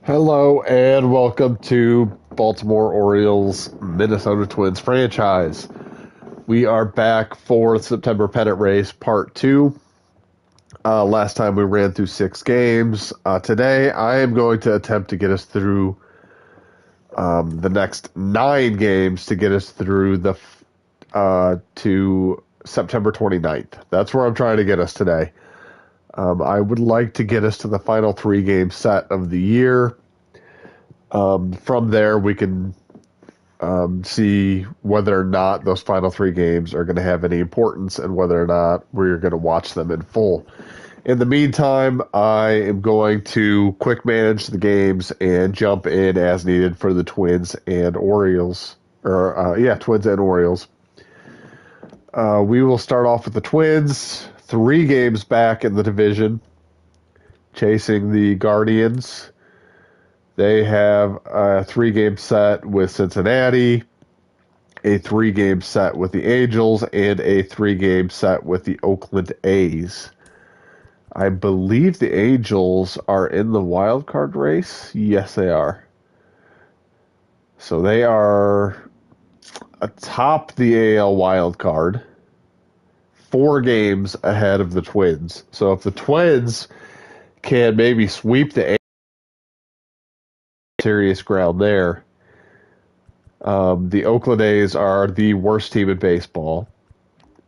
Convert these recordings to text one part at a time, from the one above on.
Hello and welcome to Baltimore Orioles Minnesota Twins franchise. We are back for the September Pennant race part 2. Last time we ran through 6 games. Today I am going to attempt to get us through the next 9 games to get us through to September 29th. That's where I'm trying to get us today. I would like to get us to the final 3-game set of the year. From there, we can see whether or not those final 3 games are going to have any importance and whether or not we're going to watch them in full. In the meantime, I am going to quick manage the games and jump in as needed for the Twins and Orioles. Twins and Orioles. We will start off with the Twins. 3 games back in the division, chasing the Guardians. They have a 3-game set with Cincinnati, a 3-game set with the Angels, and a 3-game set with the Oakland A's. I believe the Angels are in the wild card race. Yes, they are. So they are atop the AL wild card, 4 games ahead of the Twins. So if the Twins can maybe sweep the A's, serious ground there. The Oakland A's are the worst team in baseball.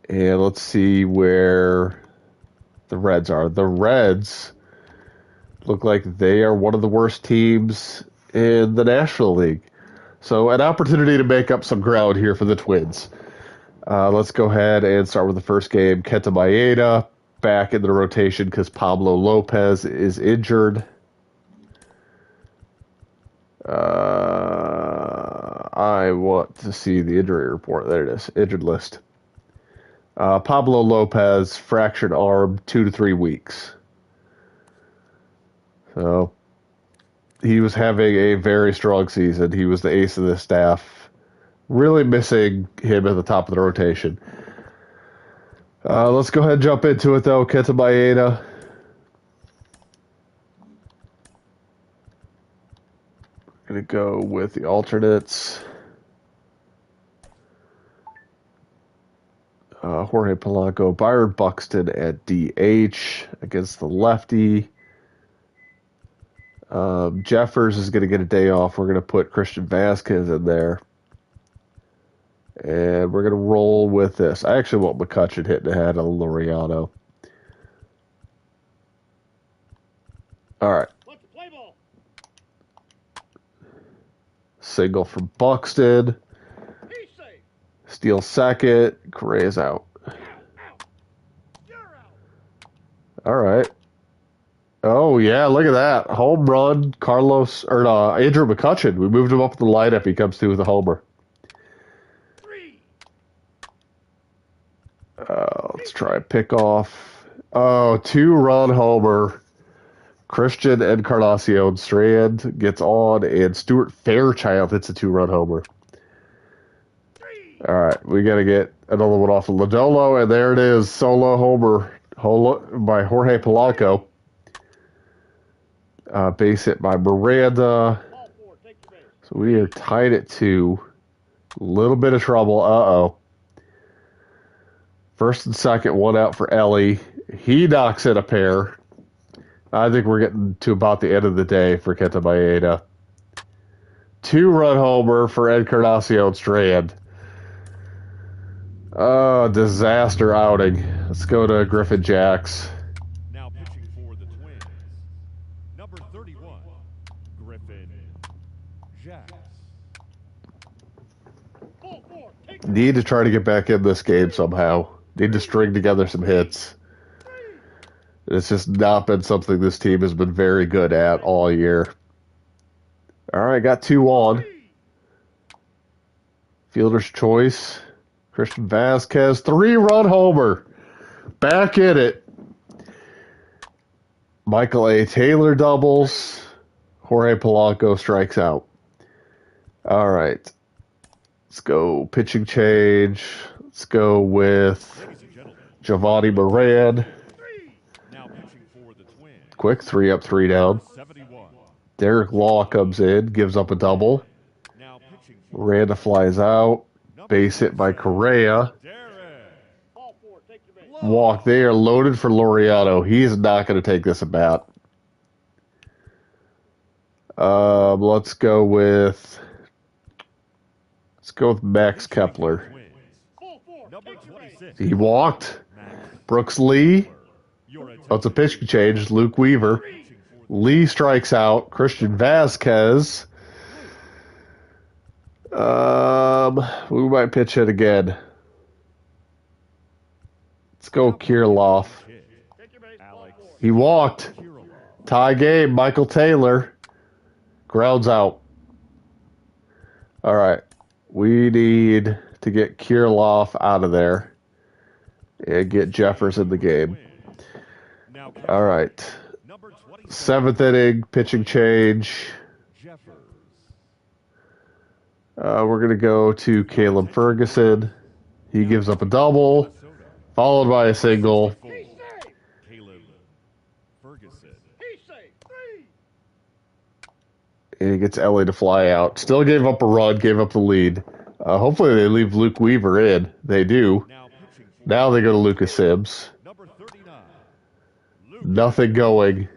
And let's see where the Reds are. The Reds look like they are one of the worst teams in the National League. So an opportunity to make up some ground here for the Twins. Let's go ahead and start with the first game. Kenta Maeda back in the rotation because Pablo Lopez is injured. I want to see the injury report. There it is. Injured list. Pablo Lopez, fractured arm, 2 to 3 weeks. So, he was having a very strong season. He was the ace of the staff. Really missing him at the top of the rotation. Let's go ahead and jump into it, though. Kenta Maeda. Going to go with the alternates. Jorge Polanco, Byron Buxton at DH against the lefty. Jeffers is going to get a day off. We're going to put Christian Vasquez in there. And we're going to roll with this. I actually want McCutchen hitting ahead of Laureano. All right. Single from Buxton. Steal second. Correa's out. All right. Oh, yeah, look at that. Home run, Andrew McCutchen. We moved him up the lineup. He comes through with a homer. Let's try a pickoff. Oh, 2-run homer. Christian Encarnacion Strand gets on, and Stuart Fairchild hits a 2-run homer. All right, we got to get another one off of Lodolo, and there it is, solo homer by Jorge Polanco. Base hit by Miranda. So we are tied at 2. A little bit of trouble. Uh-oh. First and second, 1 out for Ellie. He knocks in a pair. I think we're getting to about the end of the day for Kenta Maeda. 2-run homer for Encarnacion Strand. Oh, disaster outing. Let's go to Griffin Jacks. Now pitching for the Twins, number 31, Griffin Jacks. Need to try to get back in this game somehow. Need to string together some hits. It's just not been something this team has been very good at all year. All right, got 2 on. Fielder's choice. Christian Vasquez, 3-run homer. Back in it. Michael A. Taylor doubles. Jorge Polanco strikes out. All right. Let's go pitching change. Let's go with Giovanni Moran. Quick, 3 up, 3 down. Derek Law comes in, gives up a double. Now pitching for Miranda flies out. Base hit by Correa. Derek. Walk. They are loaded for Laureano. He is not going to take this at bat. Let's go with Max Kepler. Number 26. He walked. Brooks Lee. Oh, it's a pitch change. Luke Weaver. Lee strikes out. Christian Vasquez. We might pitch it again. Let's go Kirilloff. He walked. Tie game. Michael Taylor. Grounds out. All right. We need to get Kirilloff out of there and get Jeffers in the game. All right. 7th inning, pitching change. We're going to go to Caleb Ferguson. He gives up a double, followed by a single. Caleb Ferguson. And he gets Ellie to fly out. Still gave up a run, gave up the lead. Hopefully they leave Luke Weaver in. They do. Now they go to Lucas Sims. Number 39. Nothing going.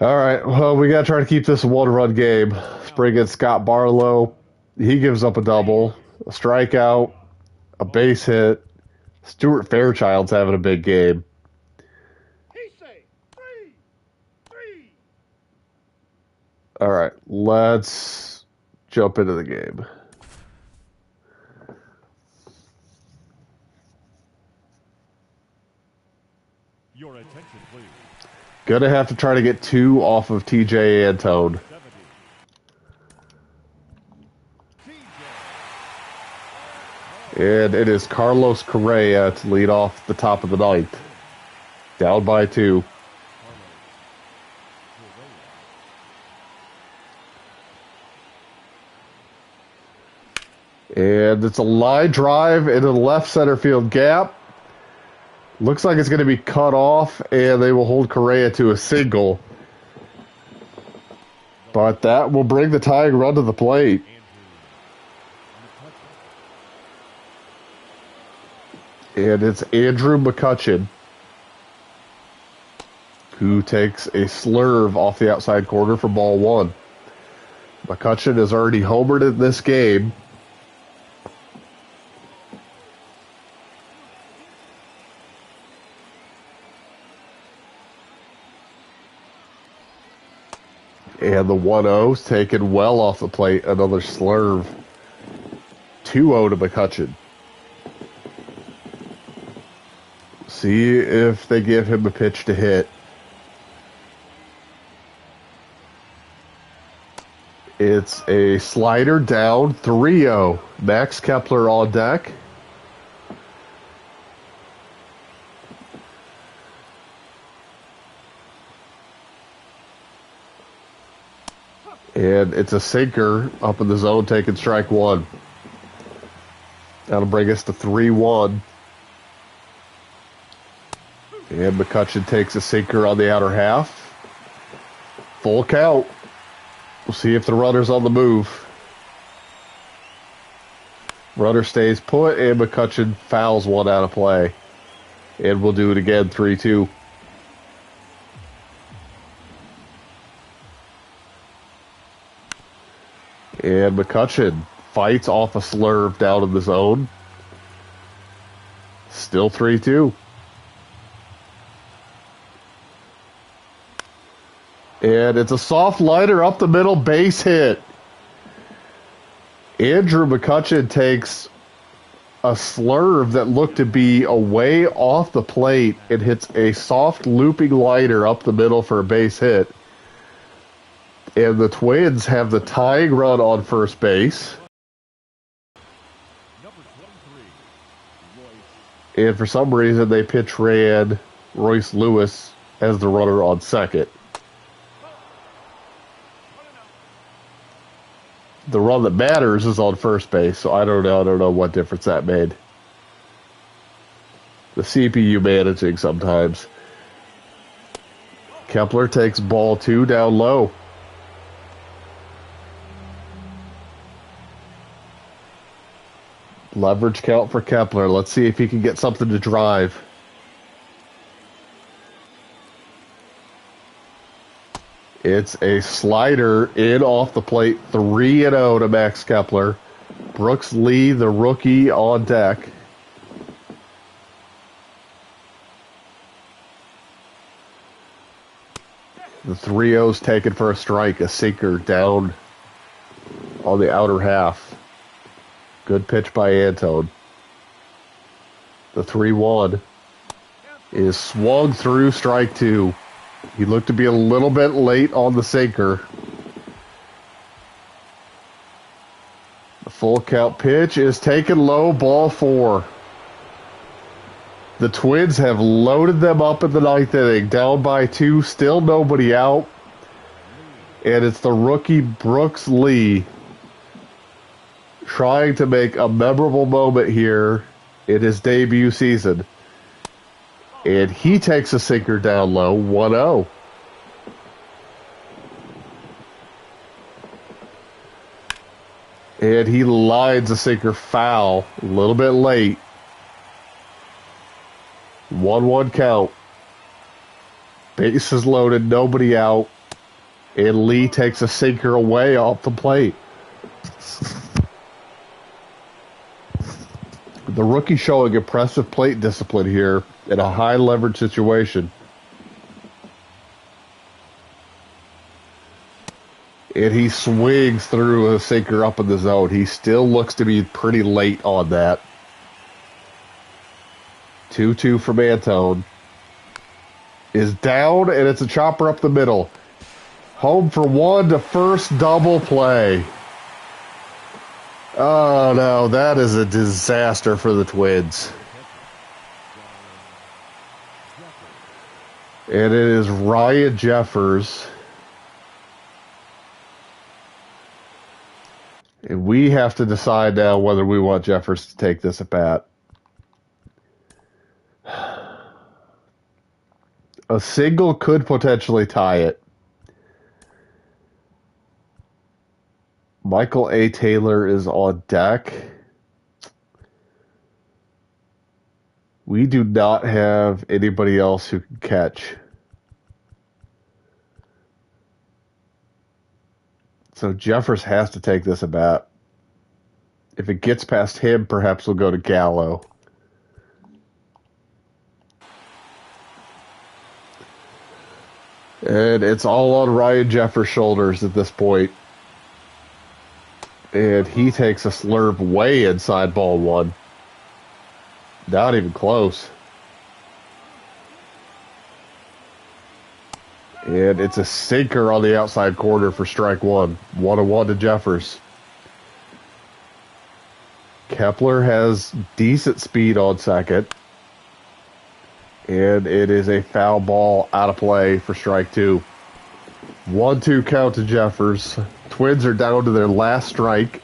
All right, well, we got to try to keep this a one-run game. Let's bring in Scott Barlow. He gives up a double, a strikeout, a base hit. Stuart Fairchild's having a big game. All right, let's jump into the game. Your attention, please. Gonna have to try to get 2 off of TJ Antone. 70. And it is Carlos Correa to lead off the top of the 9th. Down by 2. And it's a line drive into the left center field gap. Looks like it's going to be cut off, and they will hold Correa to a single. But that will bring the tying run to the plate. And it's Andrew McCutcheon, who takes a slurve off the outside corner for ball 1. McCutcheon has already homered in this game. And the 1-0's taken well off the plate. Another slurve. 2-0 to McCutcheon. See if they give him a pitch to hit. It's a slider down, 3-0. Max Kepler on deck. And it's a sinker up in the zone, taking strike 1. That'll bring us to 3-1. And McCutcheon takes a sinker on the outer half. Full count. We'll see if the runner's on the move. Runner stays put, and McCutcheon fouls one out of play. And we'll do it again, 3-2. And McCutcheon fights off a slurve down in the zone. Still 3-2. And it's a soft liner up the middle, base hit. Andrew McCutcheon takes a slurve that looked to be away off the plate and hits a soft looping liner up the middle for a base hit. And the Twins have the tying run on first base. Number 23. And for some reason, they pitch ran Royce Lewis as the runner on second. The run that matters is on first base, so I don't know what difference that made. The CPU managing sometimes. Kepler takes ball 2 down low. Leverage count for Kepler. Let's see if he can get something to drive. It's a slider in off the plate. 3-0 to Max Kepler. Brooks Lee, the rookie, on deck. The 3-0's taken for a strike. A sinker down on the outer half. Good pitch by Antone. The 3-1 is swung through strike 2. He looked to be a little bit late on the sinker. The full count pitch is taken low, ball 4. The Twins have loaded them up in the 9th inning, down by 2, still nobody out. And it's the rookie Brooks Lee trying to make a memorable moment here in his debut season. And he takes a sinker down low, 1-0. And he lines a sinker foul, a little bit late. 1-1 count. Bases loaded, nobody out. And Lee takes a sinker away off the plate. The rookie showing impressive plate discipline here in a high leverage situation. And he swings through a sinker up in the zone. He still looks to be pretty late on that. 2-2 from Antone. Is down, and it's a chopper up the middle. Home for 1 to first, double play. Oh, no, that is a disaster for the Twins. And it is Ryan Jeffers. And we have to decide now whether we want Jeffers to take this at bat. A single could potentially tie it. Michael A. Taylor is on deck. We do not have anybody else who can catch. So Jeffers has to take this at bat. If it gets past him, perhaps we'll go to Gallo. And it's all on Ryan Jeffers' shoulders at this point. And he takes a slurve way inside ball 1. Not even close. And it's a sinker on the outside corner for strike 1. 1-1 to Jeffers. Kepler has decent speed on second. And it is a foul ball out of play for strike 2. 1-2 count to Jeffers. Twins are down to their last strike.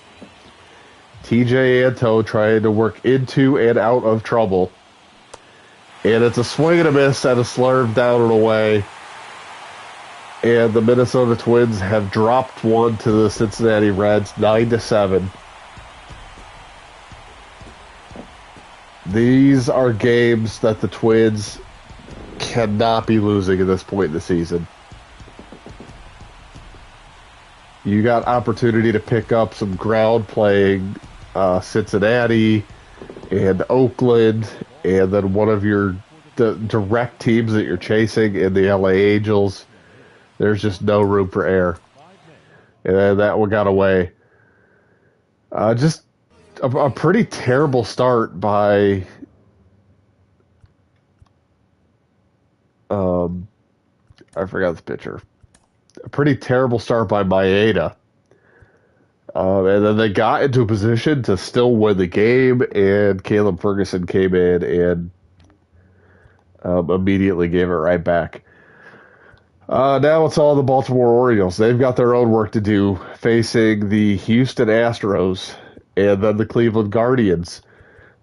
TJ Antone trying to work into and out of trouble. And it's a swing and a miss and a slurve down and away. And the Minnesota Twins have dropped one to the Cincinnati Reds, 9-7. These are games that the Twins cannot be losing at this point in the season. You got opportunity to pick up some ground playing Cincinnati and Oakland, and then one of your direct teams that you're chasing in the LA Angels. There's just no room for error. And then that one got away. Just a pretty terrible start by I forgot the pitcher. A pretty terrible start by Maeda. And then they got into a position to still win the game, and Caleb Ferguson came in and immediately gave it right back. Now it's all the Baltimore Orioles. They've got their own work to do, facing the Houston Astros and then the Cleveland Guardians.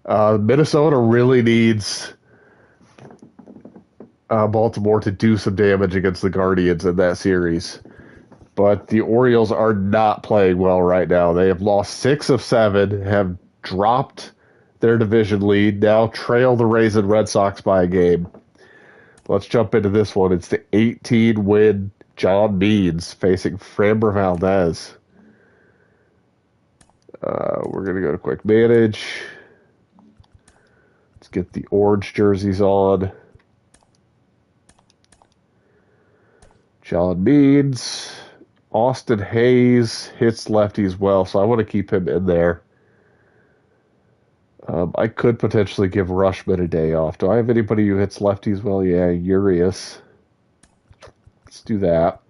Minnesota really needs Baltimore to do some damage against the Guardians in that series. But the Orioles are not playing well right now. They have lost 6 of 7, have dropped their division lead, now trail the Rays and Red Sox by a game. Let's jump into this one. It's the 18-win John Means facing Framber Valdez. We're going to go to Quick Manage. Let's get the orange jerseys on. John Means. Austin Hayes hits lefties well, so I want to keep him in there. I could potentially give Rushman a day off. Do I have anybody who hits lefties well? Yeah, Urias. Let's do that.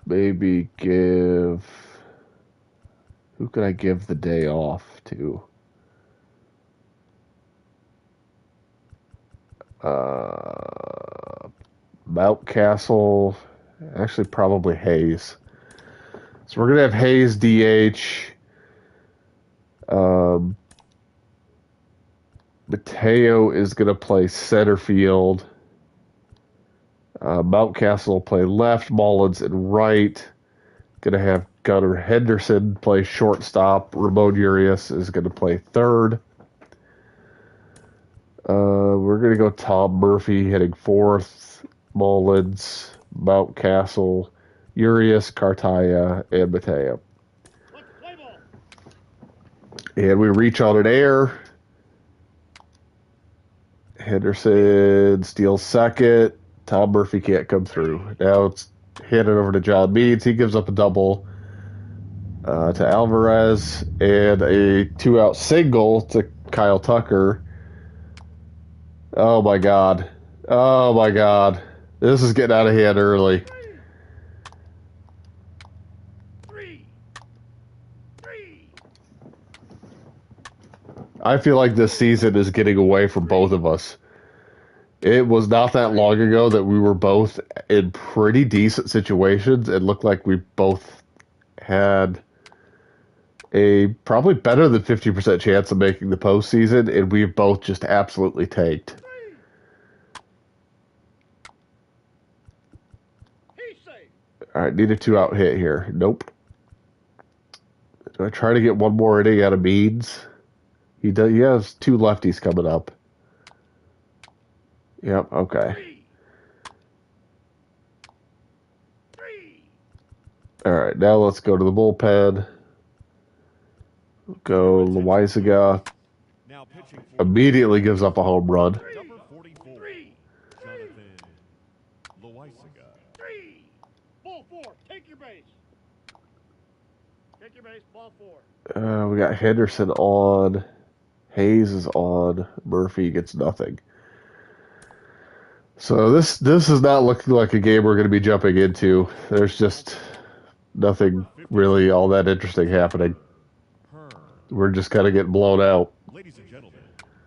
Maybe give... Who could I give the day off to? Mountcastle. Actually, probably Hayes. So we're going to have Hayes DH. Mateo is going to play center field. Mountcastle will play left, Mullins and right. Going to have Gunnar Henderson play shortstop. Ramon Urias is going to play third. We're going to go Tom Murphy hitting fourth. Mullins, Mountcastle, Urias, Cartaya, and Mateo. And we reach on an air. Henderson steals second. Tom Murphy can't come through. Now it's handed over to John Means. He gives up a double to Alvarez and a 2-out single to Kyle Tucker. Oh my God. Oh my God. This is getting out of hand early. I feel like this season is getting away from both of us. It was not that long ago that we were both in pretty decent situations. It looked like we both had a probably better than 50% chance of making the postseason, and we've both just absolutely tanked. All right, need a 2-out hit here. Nope. Do I try to get one more inning out of Means? He does. He has 2 lefties coming up. Yep, okay. All right, now let's go to the bullpen. Go Loaizaga. Immediately gives up a home run. Number 44, Jonathan Loaizaga. Ball 4, take your base. Take your base, ball 4. We got Henderson on. Hayes is on. Murphy gets nothing. So this is not looking like a game we're going to be jumping into. There's just nothing really all that interesting happening. We're just kind of getting blown out. Ladies and gentlemen,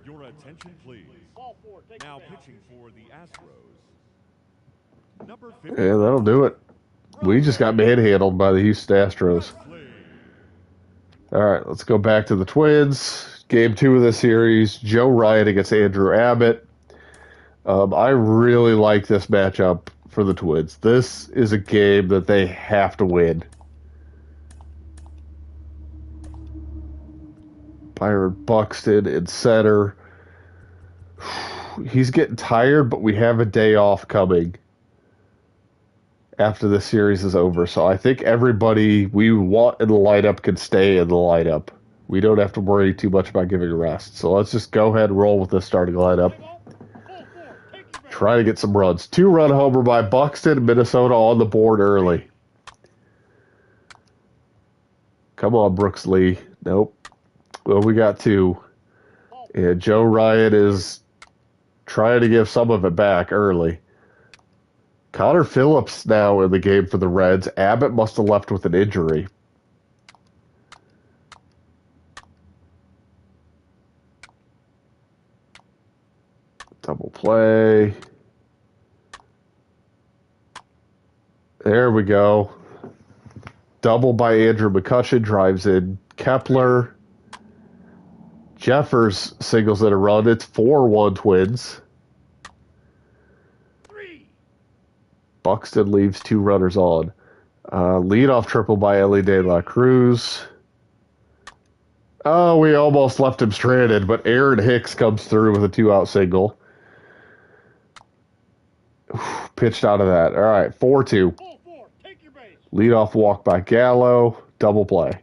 your attention please. Ball 4, take Now your base. pitching for the Astros. Number 50. Yeah, that'll do it. We just got manhandled by the Houston Astros. All right, let's go back to the Twins. Game 2 of the series, Joe Ryan against Andrew Abbott. I really like this matchup for the Twins. This is a game that they have to win. Byron Buxton in center. He's getting tired, but we have a day off coming after the series is over. So I think everybody we want in the lineup can stay in the lineup. We don't have to worry too much about giving a rest. So let's just go ahead and roll with this starting lineup. Try to get some runs. 2-run homer by Buxton, Minnesota on the board early. Come on, Brooks Lee. Nope. Well, we got 2. And Joe Ryan is trying to give some of it back early. Connor Phillips now in the game for the Reds. Abbott must have left with an injury. Double play. There we go. Double by Andrew McCutcheon drives in Kepler. Jeffers singles in a run. It's 4-1 Twins. 3. Buxton leaves 2 runners on. Leadoff triple by Ellie De La Cruz. Oh, we almost left him stranded, but Aaron Hicks comes through with a 2-out single. Pitched out of that. All right, 4-2. Ball 4. Take your base. Leadoff walk by Gallo. Double play.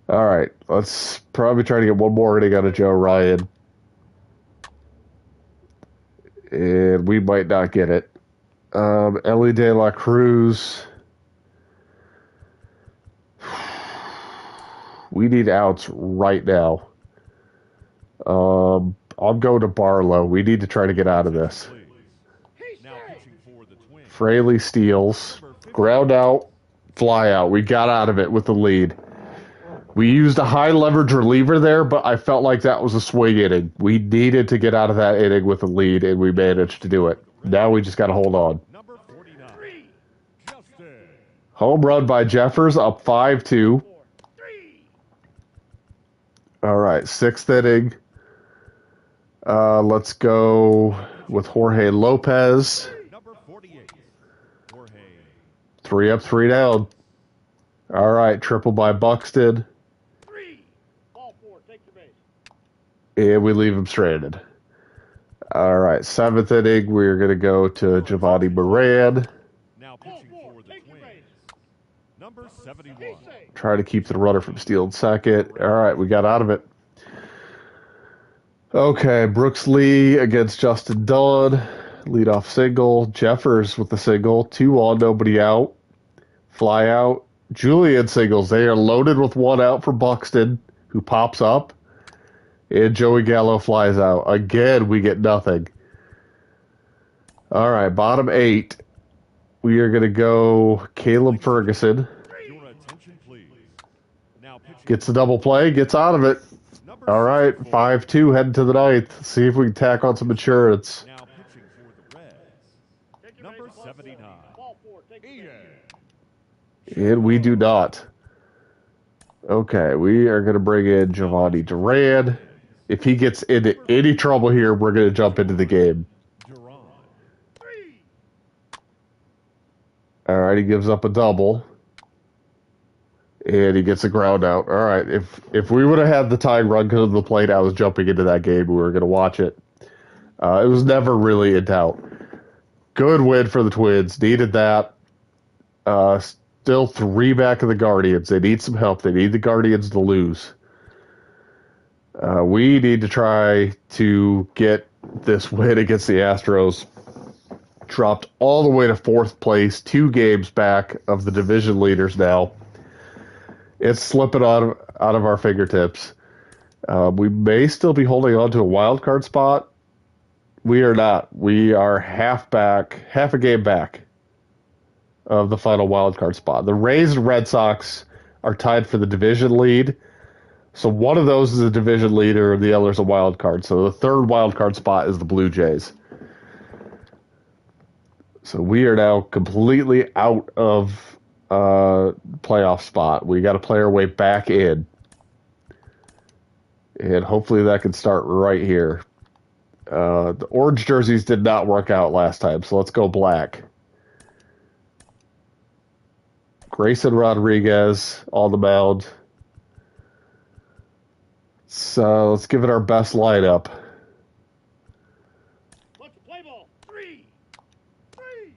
All right, let's probably try to get one more inning out of Joe Ryan. And we might not get it. Ellie De La Cruz. We need outs right now. I'm going to Barlow. We need to try to get out of this. Now pitching for the Twins. Fraley steals. Ground out. Fly out. We got out of it with the lead. We used a high leverage reliever there, but I felt like that was a swing inning. We needed to get out of that inning with a lead, and we managed to do it. Now we just got to hold on. Number 49. Justin. Home run by Jeffers, up 5-2. 4. 3. All right, 6th inning. Let's go with Jorge Lopez. Number 48. Jorge. 3 up, 3 down. All right, triple by Buxton. 3. Ball 4. Take your base. And we leave him stranded. All right, 7th inning, we're going to go to Giovanni Moran. Now pitching for the Take your Twins. base. Number 71. He's safe. Try to keep the runner from stealing second. All right, we got out of it. Okay, Brooks Lee against Justin Dunn. Leadoff single. Jeffers with the single. 2 on, nobody out. Fly out. Julian singles. They are loaded with 1 out for Buxton, who pops up. And Joey Gallo flies out. Again, we get nothing. All right, bottom 8. We are going to go Caleb Ferguson. Your attention, please. Now pitching. Gets a double play, gets out of it. Number All right, 64. 5-2 heading to the 9th. See if we can tack on some insurance. Now pitching for the Reds. Take your Number base. Ball 79. 4. Ball 4. Take your Ian. base. And we do not. Okay, we are going to bring in Giovanni Duran. If he gets into any trouble here, we're going to jump into the game. Duran. 3. All right, he gives up a double. And he gets a ground out. All right, if we would have had the tying run because of the plate, I was jumping into that game. We were going to watch it. It was never really in doubt. Good win for the Twins. Needed that. Still 3 back of the Guardians. They need some help. They need the Guardians to lose. We need to try to get this win against the Astros. Dropped all the way to 4th place, 2 games back of the division leaders now. It's slipping out of our fingertips. We may still be holding on to a wild card spot. We are not. We are half a game back of the final wild card spot. The Rays and Red Sox are tied for the division lead. So one of those is a division leader, and the other is a wild card. So the 3rd wild card spot is the Blue Jays. So we are now completely out of playoff spot. We got to play our way back in. And hopefully that can start right here. The orange jerseys did not work out last time, so let's go black. Grayson Rodriguez on the mound. So let's give it our best lineup. Let's play ball. 3. 3.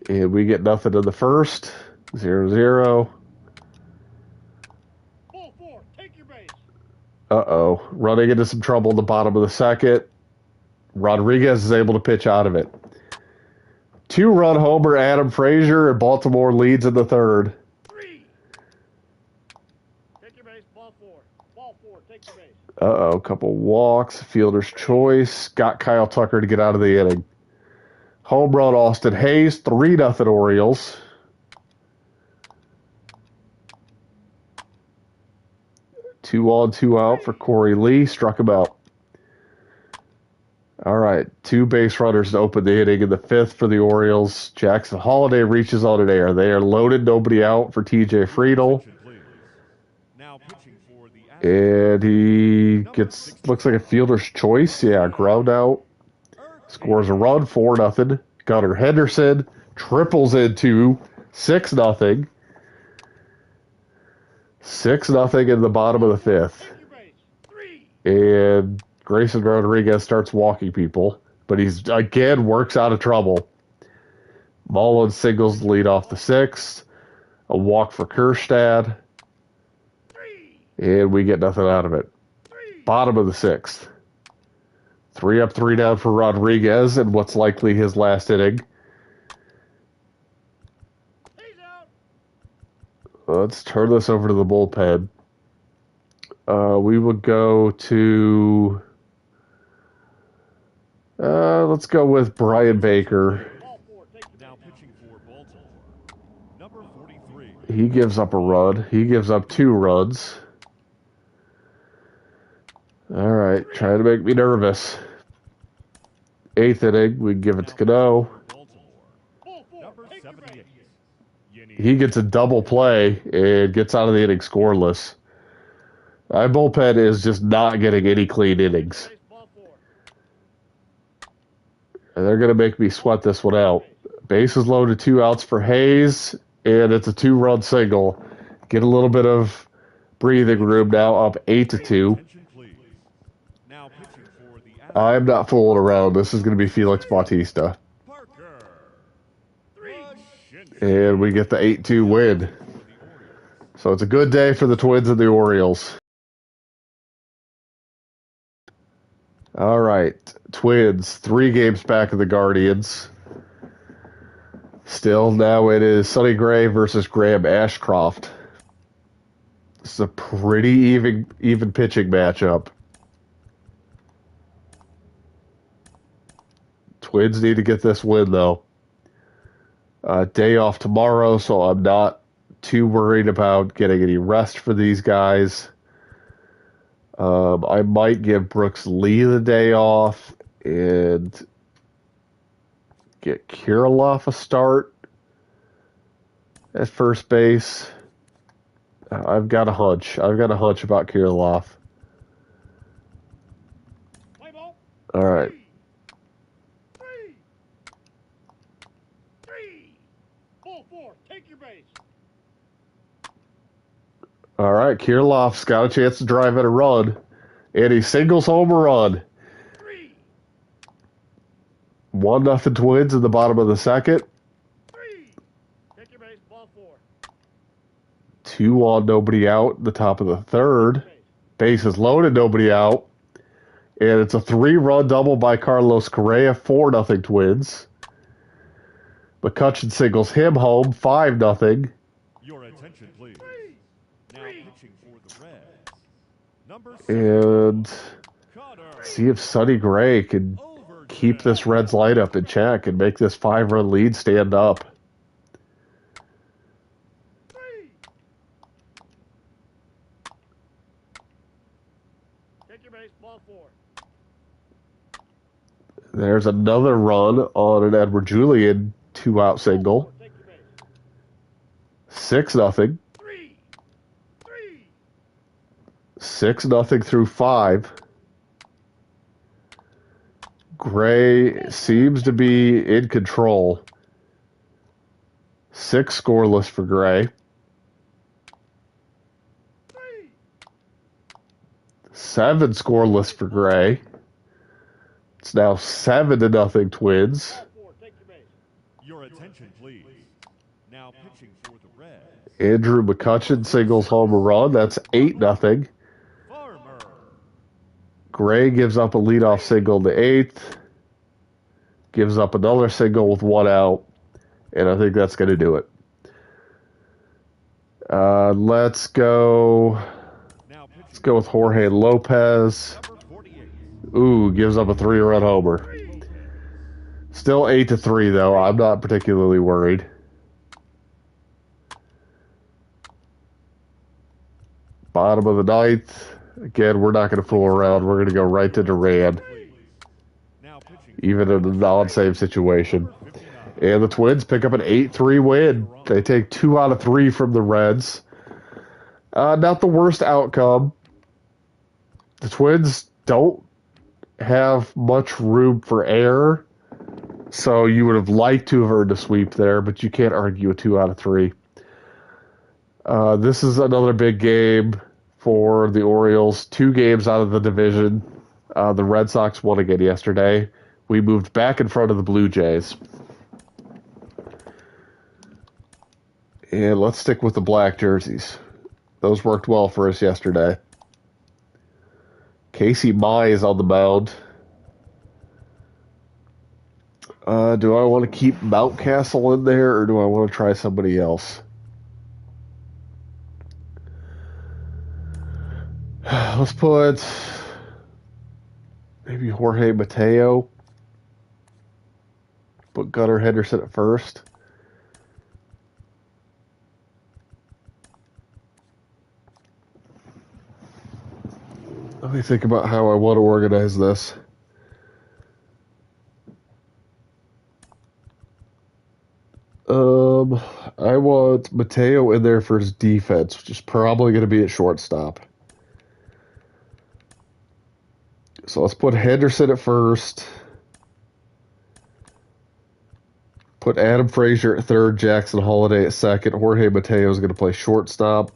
3. And we get nothing in the first. 0-0. Ball 4. Take your base. Uh-oh. Running into some trouble in the bottom of the 2nd. Rodriguez is able to pitch out of it. 2-run homer, Adam Frazier, and Baltimore leads in the 3rd. 3. Take your base. Ball 4. Ball 4. Take your base. Uh-oh. Couple walks. Fielder's choice. Got Kyle Tucker to get out of the inning. Home run, Austin Hayes. 3-0 Orioles. Two on, 2 out for Corey Lee. Struck him out. All right. 2 base runners to open the inning in the 5th for the Orioles. Jackson Holiday reaches on an air. They are loaded. Nobody out for TJ Friedel. Attention, please. Now pitching for the And he looks like a fielder's choice. Yeah, ground out. Scores a run, 4-0. Gunnar Henderson triples into 6-0. 6-0 in the bottom of the fifth. Take your base. 3. And Grayson Rodriguez starts walking people, but he's again works out of trouble. Mullins singles the lead off the sixth. A walk for Kerstad. 3. And we get nothing out of it. 3. Bottom of the sixth. 3 up, 3 down for Rodriguez in what's likely his last inning. He's out. Let's turn this over to the bullpen. We would go to... let's go with Brian Baker. Ball 4. Take your Now base. pitching for Baltimore. Number 43. He gives up a run. He gives up 2 runs. All right, trying to make me nervous. 8th inning, we give it to Cano. Baltimore. Ball 4. Number Take your base. 78. He gets a double play and gets out of the inning scoreless. My bullpen is just not getting any clean innings. Base. Ball 4. And they're going to make me sweat this one out. Bases loaded, 2 outs for Hayes, and it's a 2-run single. Get a little bit of breathing room now, up 8-2. Attention, please. Now pitching for the I'm not fooling around. This is going to be Felix Bautista. Parker. 3. And we get the 8-2 win. So it's a good day for the Twins and the Orioles. All right, Twins, 3 games back of the Guardians. Still, now it is Sonny Gray versus Graham Ashcroft. This is a pretty even pitching matchup. Twins need to get this win, though. Day off tomorrow, so I'm not too worried about getting any rest for these guys. I might give Brooks Lee the day off and get Kirilloff a start at first base. I've got a hunch. I've got a hunch about Kirilloff. Play ball. All right. 3. 3. Ball 4. Take your base. All right. Kirilloff's got a chance to drive in a run, and he singles home a run. 3. 1-0 Twins in the bottom of the second. 3. Take your base. Ball 4. 2 on, nobody out. The top of the third. Base. Bases loaded, nobody out. And it's a 3-run double by Carlos Correa, 4-0 Twins. McCutcheon singles him home, 5-0. Your attention, please. Now pitching for the Reds. Number 6. And Connor. see if Sonny Gray can keep this Reds lineup in check and make this 5-run lead stand up. 3. Take your base. Ball 4. There's another run on an Edward Julian 2-out single. Take your base. 6-0. 3. 3. 6-0 through 5. Gray seems to be in control. 6 scoreless for Gray. 3. 7 scoreless for Gray. It's now 7-0 Twins. Ball 4. Take your base. Your attention, please. Now pitching for the Reds. Andrew McCutcheon singles home a run. That's 8-0. Farmer. Gray gives up a leadoff single in the 8th. Gives up another single with 1 out. And I think that's going to do it. Let's go Now pitching with Jorge Lopez. number 48. Ooh, gives up a 3-run homer. 3. Still 8-3 though. I'm not particularly worried. Bottom of the 9th. Again, we're not going to fool around. We're going to go right to Duran, Now pitching even in a non-save situation. 59. And the Twins pick up an 8-3 win. They take 2 out of 3 from the Reds. Not the worst outcome. The Twins don't have much room for error, so you would have liked to have earned a sweep there, but you can't argue a 2 out of 3. This is another big game for the Orioles. 2 games out of the division. The Red Sox won again yesterday. We moved back in front of the Blue Jays. And let's stick with the black jerseys. Those worked well for us yesterday. Casey Mai is on the mound. Do I want to keep Mountcastle in there, or do I want to try somebody else? Let's put maybe Jorge Mateo. Put Gunnar Henderson at first. Let me think about how I want to organize this. I want Mateo in there for his defense, which is probably going to be at shortstop. So let's put Henderson at first. Put Adam Frazier at third, Jackson Holiday at second. Jorge Mateo is going to play shortstop.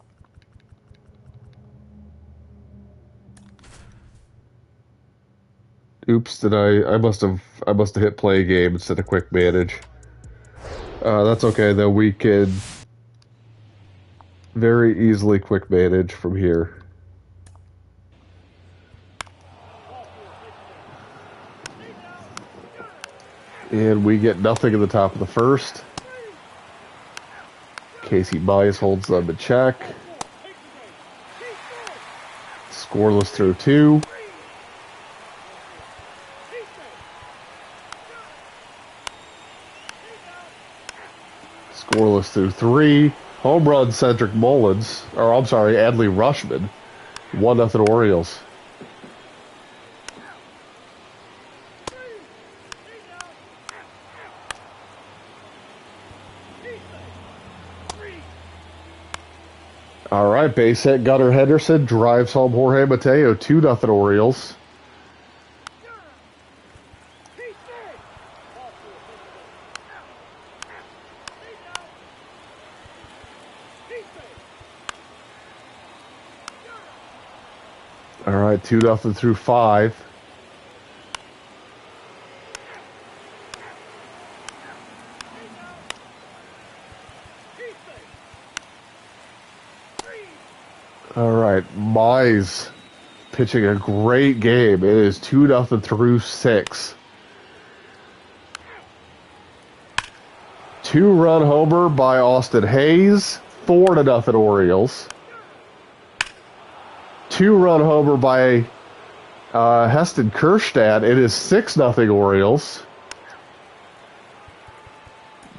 Oops, did I must have hit play game instead of quick manage. That's okay though. We can very easily quick manage from here. And we get nothing in the top of the first. Casey Mize holds them in check. Scoreless through 2. Scoreless through 3. Home run Cedric Mullins. Or I'm sorry, Adley Rushman. 1-0 Orioles. All right, base hit Gunnar Henderson drives home Jorge Mateo. 2-0 Orioles. All right, 2-0 through 5. All right, Mize pitching a great game. It is 2-0 through 6. 2-run homer by Austin Hayes. 4-0 Orioles. 2-run homer by Heston Kjerstad. It is 6-0 Orioles.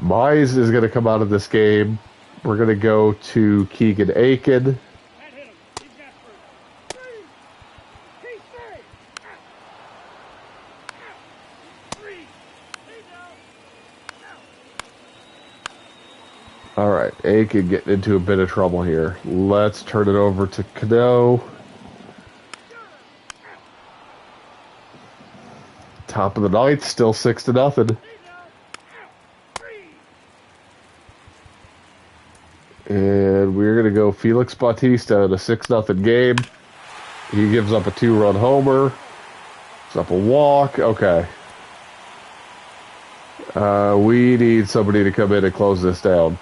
Mize is going to come out of this game. We're going to go to Keegan Aiken. All right, Aiken getting into a bit of trouble here. Let's turn it over to Cano. Top of the ninth, still 6-0. And we're going to go Felix Bautista in a 6-0 game. He gives up a 2-run homer. Gives up a walk. Okay. We need somebody to come in and close this down.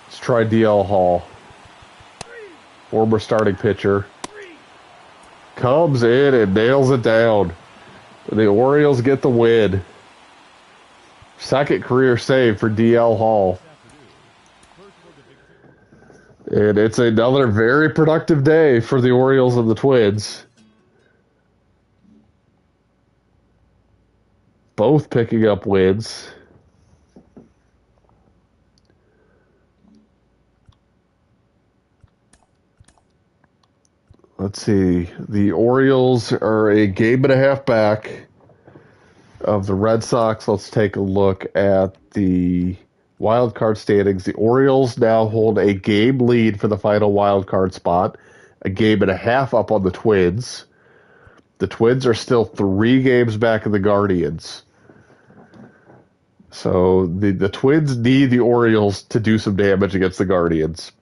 Let's try DL Hall. Former starting pitcher. Comes in and nails it down. The Orioles get the win. Second career save for DL Hall. And it's another very productive day for the Orioles and the Twins. Both picking up wins. Let's see. The Orioles are a game and a half back of the Red Sox. Let's take a look at the wild card standings. The Orioles now hold a game lead for the final wild card spot a game and a half up on the Twins. The Twins are still 3 games back of the Guardians. So the Twins need the Orioles to do some damage against the Guardians.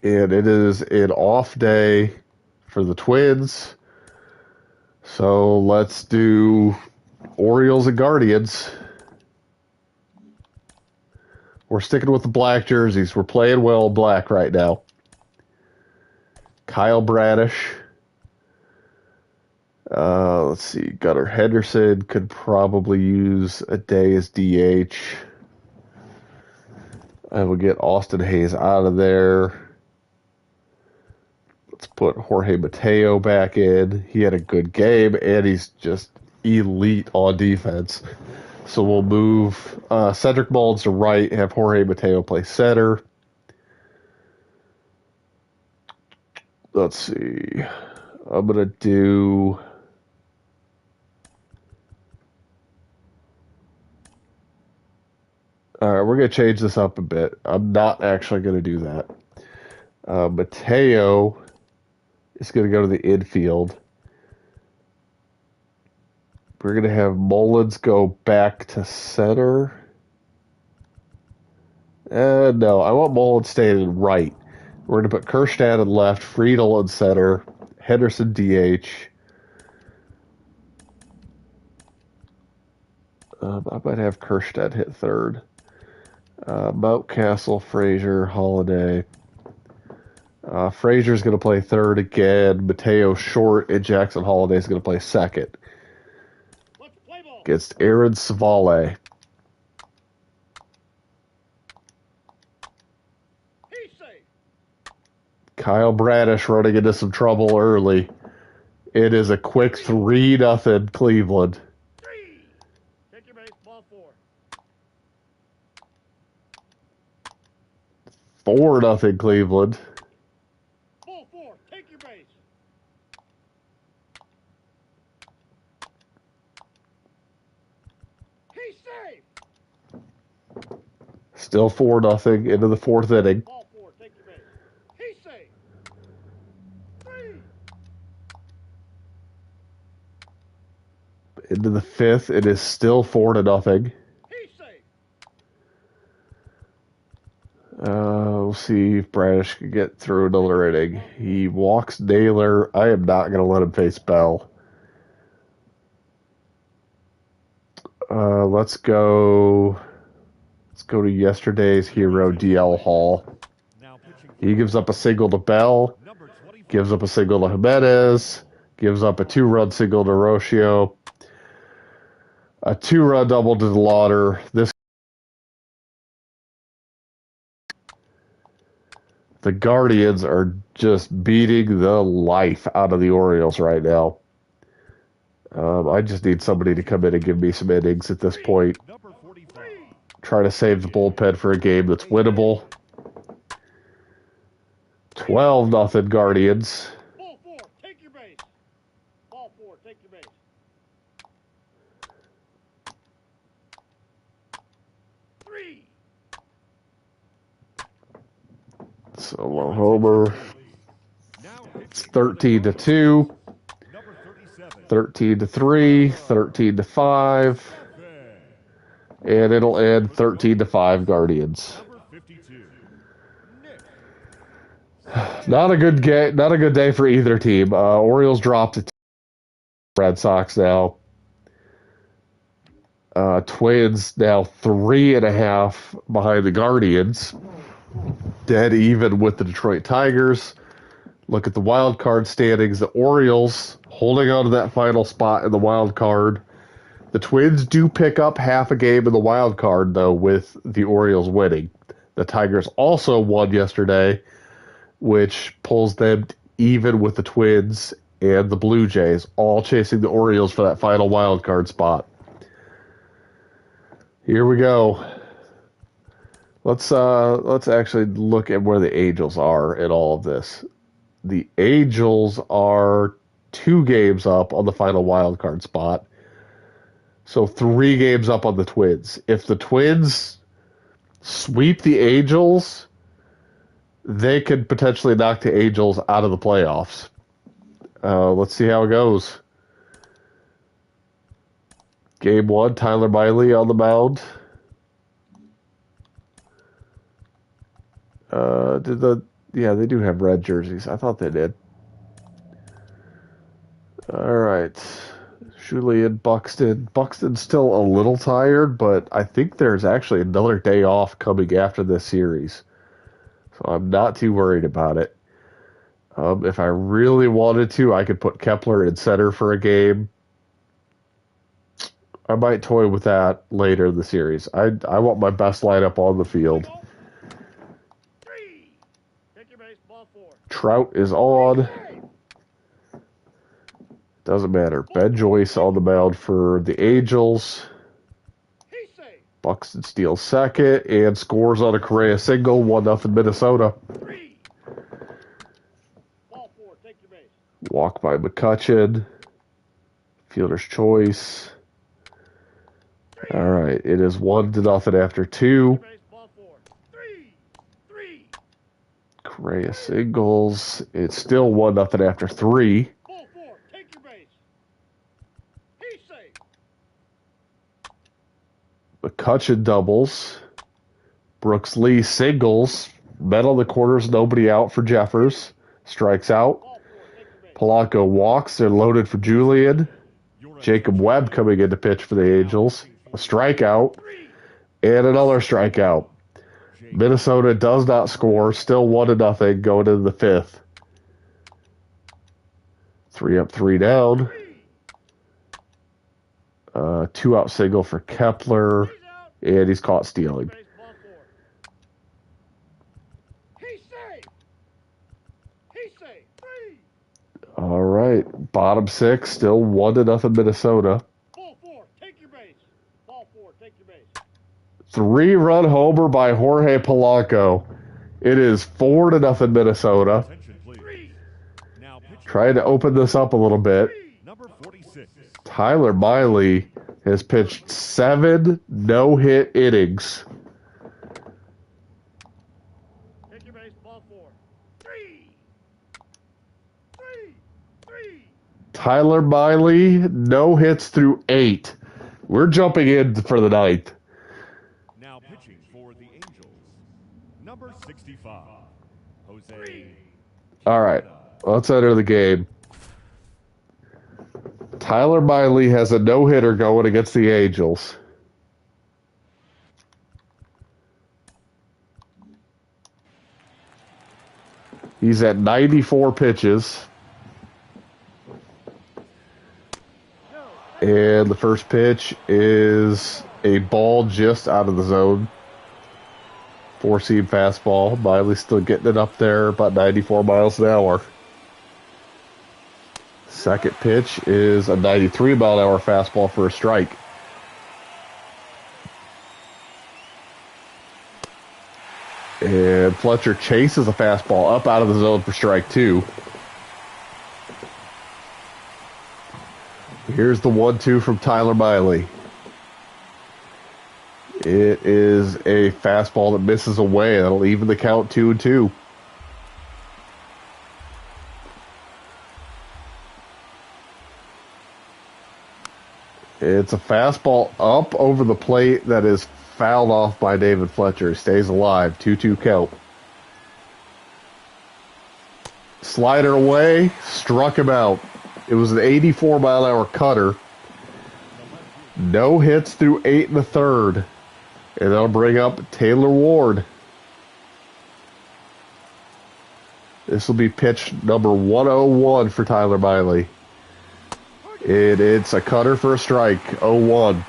And it is an off day for the Twins. So let's do Orioles and Guardians. We're sticking with the black jerseys. We're playing well in black right now. Kyle Bradish. Let's see. Gunnar Henderson could probably use a day as DH. I will get Austin Hayes out of there. Let's put Jorge Mateo back in. He had a good game, and he's just elite on defense. So we'll move Cedric Mullins to right, have Jorge Mateo play center. Let's see. I'm going to do... All right, we're going to change this up a bit. I'm not actually going to do that. Mateo is going to go to the infield. We're going to have Mullins go back to center. No, I want Mullins staying in right. We're going to put Kerstad in left, Friedel in center, Henderson DH. I might have Kerstad hit third. Mountcastle, Frazier, Holiday. Frazier's going to play third again. Mateo short, and Jackson Holiday's going to play second. Against Aaron Savale. Kyle Bradish running into some trouble early. It is a quick 3-0 Cleveland. Take your base, ball 4. 4-0 Cleveland. Ball 4, take your base. He's safe. Still 4-0 into the 4th inning. Ball 4, take your base. He's safe. 3. Into the 5th, it is still 4-0. He's safe. We'll see if Bradish can get through another inning. He walks Naylor. I am not going to let him face Bell. Let's go to yesterday's hero, DL Hall. He gives up a single to Bell, gives up a single to Jimenez, gives up a 2-run single to Rocio, a 2-run double to the Lauder. The Guardians are just beating the life out of the Orioles right now. I just need somebody to come in and give me some innings at this point. Try to save the bullpen for a game that's winnable. 12-0 Guardians. Ball 4, take your base. Ball 4, take your base. 3. Solo homer. It's 13-2. 13-3, 13-5, and it'll end 13-5 Guardians. Not a good day for either team. Orioles dropped to Red Sox now. Twins now 3.5 behind the Guardians. Dead even with the Detroit Tigers. Look at the wild card standings. The Orioles holding on to that final spot in the wild card. The Twins do pick up half a game in the wild card, though, with the Orioles winning. The Tigers also won yesterday, which pulls them even with the Twins and the Blue Jays, all chasing the Orioles for that final wild card spot. Here we go. Let's actually look at where the Angels are in all of this. The Angels are 2 games up on the final wild card spot. So 3 games up on the Twins. If the Twins sweep the Angels, they could potentially knock the Angels out of the playoffs. Let's see how it goes. Game 1, Tyler Miley on the mound. Yeah, they do have red jerseys. I thought they did. All right. Julian Buxton. Buxton's still a little tired, but I think there's actually another day off coming after this series. So I'm not too worried about it. If I really wanted to, I could put Kepler in center for a game. I might toy with that later in the series. I want my best lineup on the field. Take your base, ball 4. Trout is on. Doesn't matter. Ben Joyce on the mound for the Angels. He's safe. Buxton steals second and scores on a Correa single. 1-0 Minnesota. 3. Ball 4, take your base. Walk by McCutchen. Fielder's choice. All right, it is 1-0 after 2. Take your base, ball 4. 3. Correa singles. It's still 1-0 after 3. Ball 4, take your base. He's safe. McCutchen doubles. Brooks Lee singles. Men on the corners, nobody out for Jeffers. Strikes out. Ball 4, take your base. Polanco walks. They're loaded for Julian. Jacob Webb coming in to pitch for the Angels. A strikeout. And another strikeout. Minnesota does not score. Still 1-0 going into the 5th. 3 up, 3 down. 2-out single for Kepler. He's out. And he's caught stealing. Base, ball 4. He's safe. He's safe. 3. All right. Bottom 6. Still 1-0 Minnesota. Ball 4, take your base. Ball 4, take your base. 3-run homer by Jorge Polanco. It is 4-0 Minnesota. Attention, please. Now pitching Trying to open this up a little bit. number 46. Tyler Miley has pitched 7 no-hit innings. Take your base, ball 4. 3. Tyler Miley, no hits through 8. We're jumping in for the 9th. Now pitching for the Angels, number 65, Jose. All right, let's enter the game. Tyler Miley has a no-hitter going against the Angels. He's at 94 pitches. And the first pitch is a ball just out of the zone. 4-seam fastball. Miley's still getting it up there, about 94 miles an hour. Second pitch is a 93-mile-an-hour fastball for a strike. And Fletcher chases a fastball up out of the zone for strike 2. Here's the 1-2 from Tyler Miley. It is a fastball that misses away. That'll even the count 2-2. It's a fastball up over the plate that is fouled off by David Fletcher. Stays alive. 2-2 count. Slider away. Struck him out. It was an 84-mile-an-hour cutter. No hits through 8 1/3. And that'll bring up Taylor Ward. This will be pitch number 101 for Tyler Miley. It's a cutter for a strike. 0-1.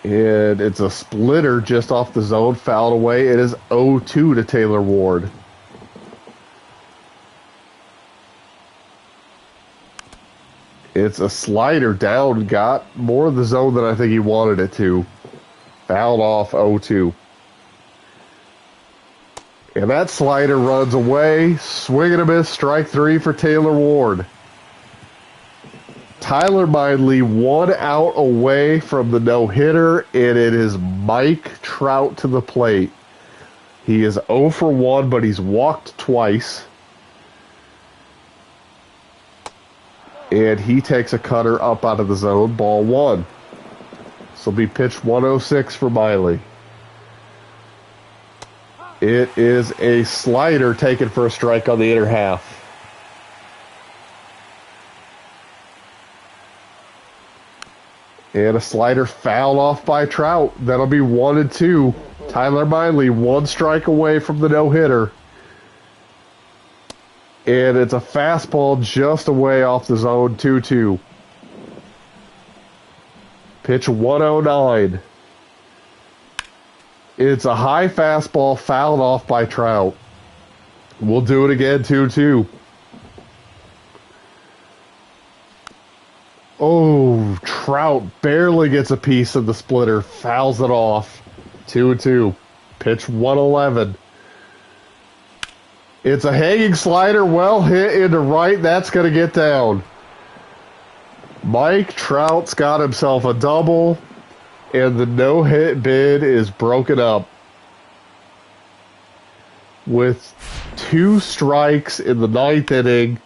And it's a splitter just off the zone, fouled away. It is 0-2 to Taylor Ward. It's a slider down, got more of the zone than I think he wanted it to. Fouled off 0-2. And that slider runs away. Swing and a miss, strike 3 for Taylor Ward. Tyler Mindley 1 out away from the no-hitter, and it is Mike Trout to the plate. He is 0 for 1, but he's walked twice. And he takes a cutter up out of the zone, ball 1. This will be pitch 106 for Miley. It is a slider taken for a strike on the inner half. And a slider fouled off by Trout. That'll be 1-2. Tyler Miley 1 strike away from the no-hitter. And it's a fastball just away off the zone, 2-2. Pitch 109. It's a high fastball fouled off by Trout. We'll do it again, 2-2. Oh, Trout barely gets a piece of the splitter, fouls it off. 2-2. Pitch 111. It's a hanging slider, well hit into right. That's going to get down. Mike Trout's got himself a double, and the no-hit bid is broken up. With 2 strikes in the 9th inning,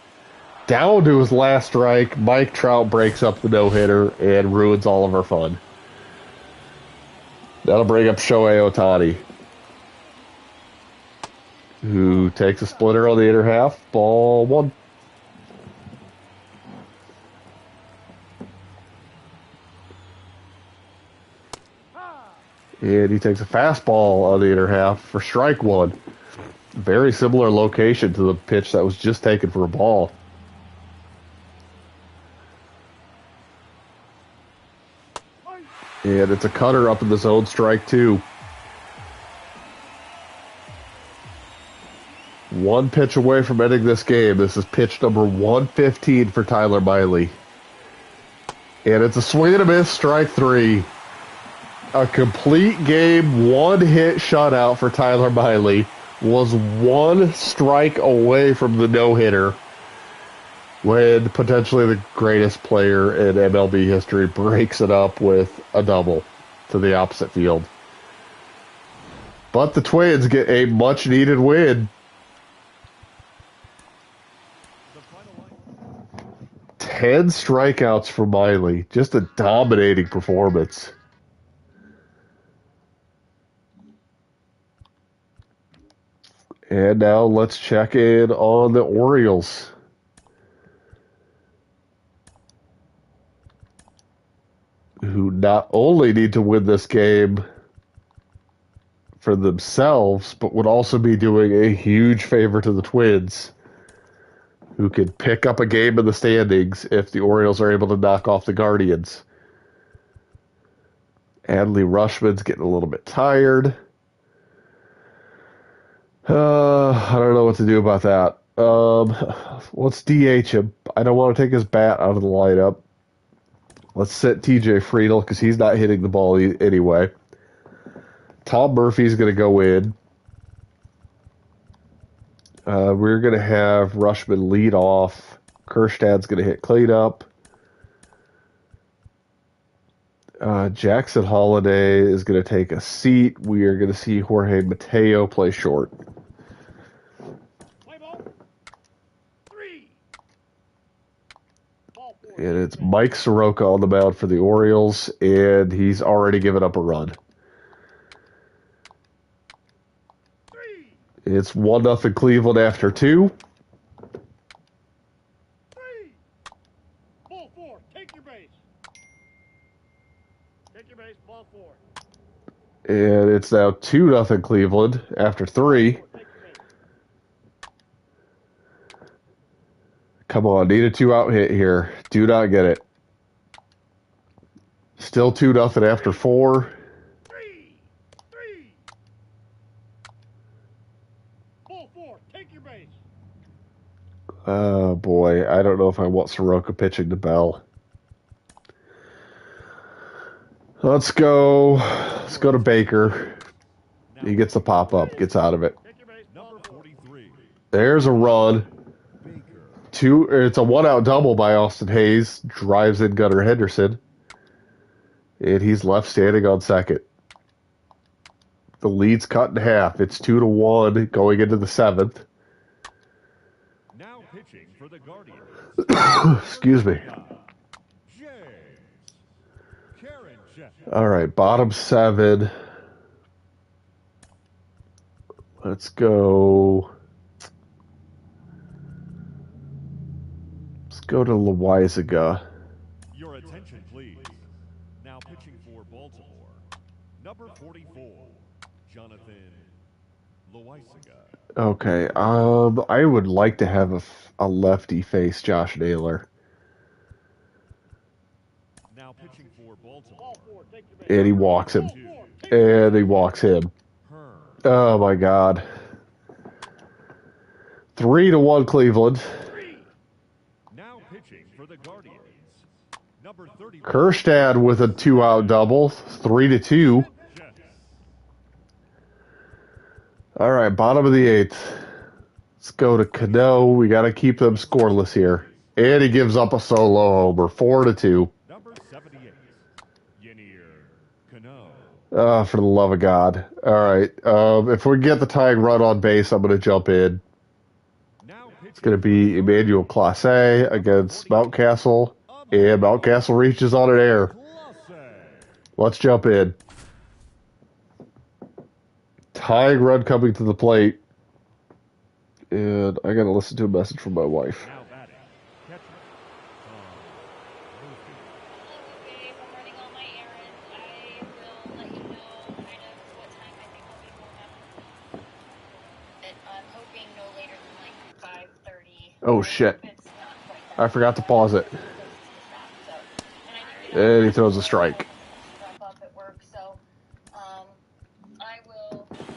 down to his last strike, Mike Trout breaks up the no-hitter and ruins all of our fun. That'll bring up Shohei Ohtani, who takes a splitter on the inner half, ball 1. And he takes a fastball on the inner half for strike 1. Very similar location to the pitch that was just taken for a ball. And it's a cutter up in the zone, strike 2. 1 pitch away from ending this game. This is pitch number 115 for Tyler Miley. And it's a swing and a miss, strike 3. A complete game, 1-hit shutout for Tyler Miley. Was 1 strike away from the no-hitter when potentially the greatest player in MLB history breaks it up with a double to the opposite field. But the Twins get a much-needed win. 10 strikeouts for Miley. Just a dominating performance. And now let's check in on the Orioles. Who not only need to win this game for themselves, but would also be doing a huge favor to the Twins, who could pick up a game in the standings if the Orioles are able to knock off the Guardians. Adley Rutschman's getting a little bit tired. I don't know what to do about that. Let's DH him. I don't want to take his bat out of the lineup. Let's sit TJ Friedel because he's not hitting the ball anyway. Tom Murphy's going to go in. We're going to have Rutschman lead off. Kerstad's going to hit cleanup. Jackson Holiday is going to take a seat. We are going to see Jorge Mateo play short. Play ball. 3. Ball 4. And it's Mike Soroka on the mound for the Orioles, and he's already given up a run. 3. It's 1-0 Cleveland after 2. 3. Ball 4. Take your base. Take your base. Ball 4. And it's now 2-0 Cleveland after 3. Take your base. Come on, need a 2-out hit here. Do not get it. Still 2-0 after 4. 3. Ball 4. Take your base. Oh boy, I don't know if I want Soroka pitching to Bell. Let's go to Baker. He gets the pop up, gets out of it. Take your base. Number 43. There's a run. Baker. It's a one-out double by Austin Hayes. Drives in Gunnar Henderson. And he's left standing on second. The lead's cut in half. It's 2-1 going into the seventh. Now pitching for the Guardians. Excuse me. All right, bottom seven. Let's go. Let's go to Loizaga. Your attention, please. Now pitching for Baltimore. Number 44, Jonathan Loizaga. Okay, I would like to have a lefty face Josh Naylor. Now pitching for Baltimore. Ball four, take your base. And he walks him. And he walks him. Oh my God. 3-1 Cleveland. Now pitching for the Guardians. Number 30. Kerstad with a 2-out double. 3-2. All right, bottom of the eighth. Let's go to Cano. We got to keep them scoreless here. And he gives up a solo homer. 4-2. Number 78, Cano. For the love of God. All right. If we get the tying run on base, I'm going to jump in. It's going to be Emmanuel Clase against Mountcastle. And Mountcastle reaches on an air. Let's jump in. Tying run coming to the plate. And I got to listen to a message from my wife. Now batting, catcher, Babe, I'm running all my errands. I will let you know kind of what time I think I'll be home after. I'm hoping no later than like 5:30. Oh, shit. If it's not quite that I forgot to pause it. close to the stop, so. And I need And he throws a strike. wrap up at work, so I will keep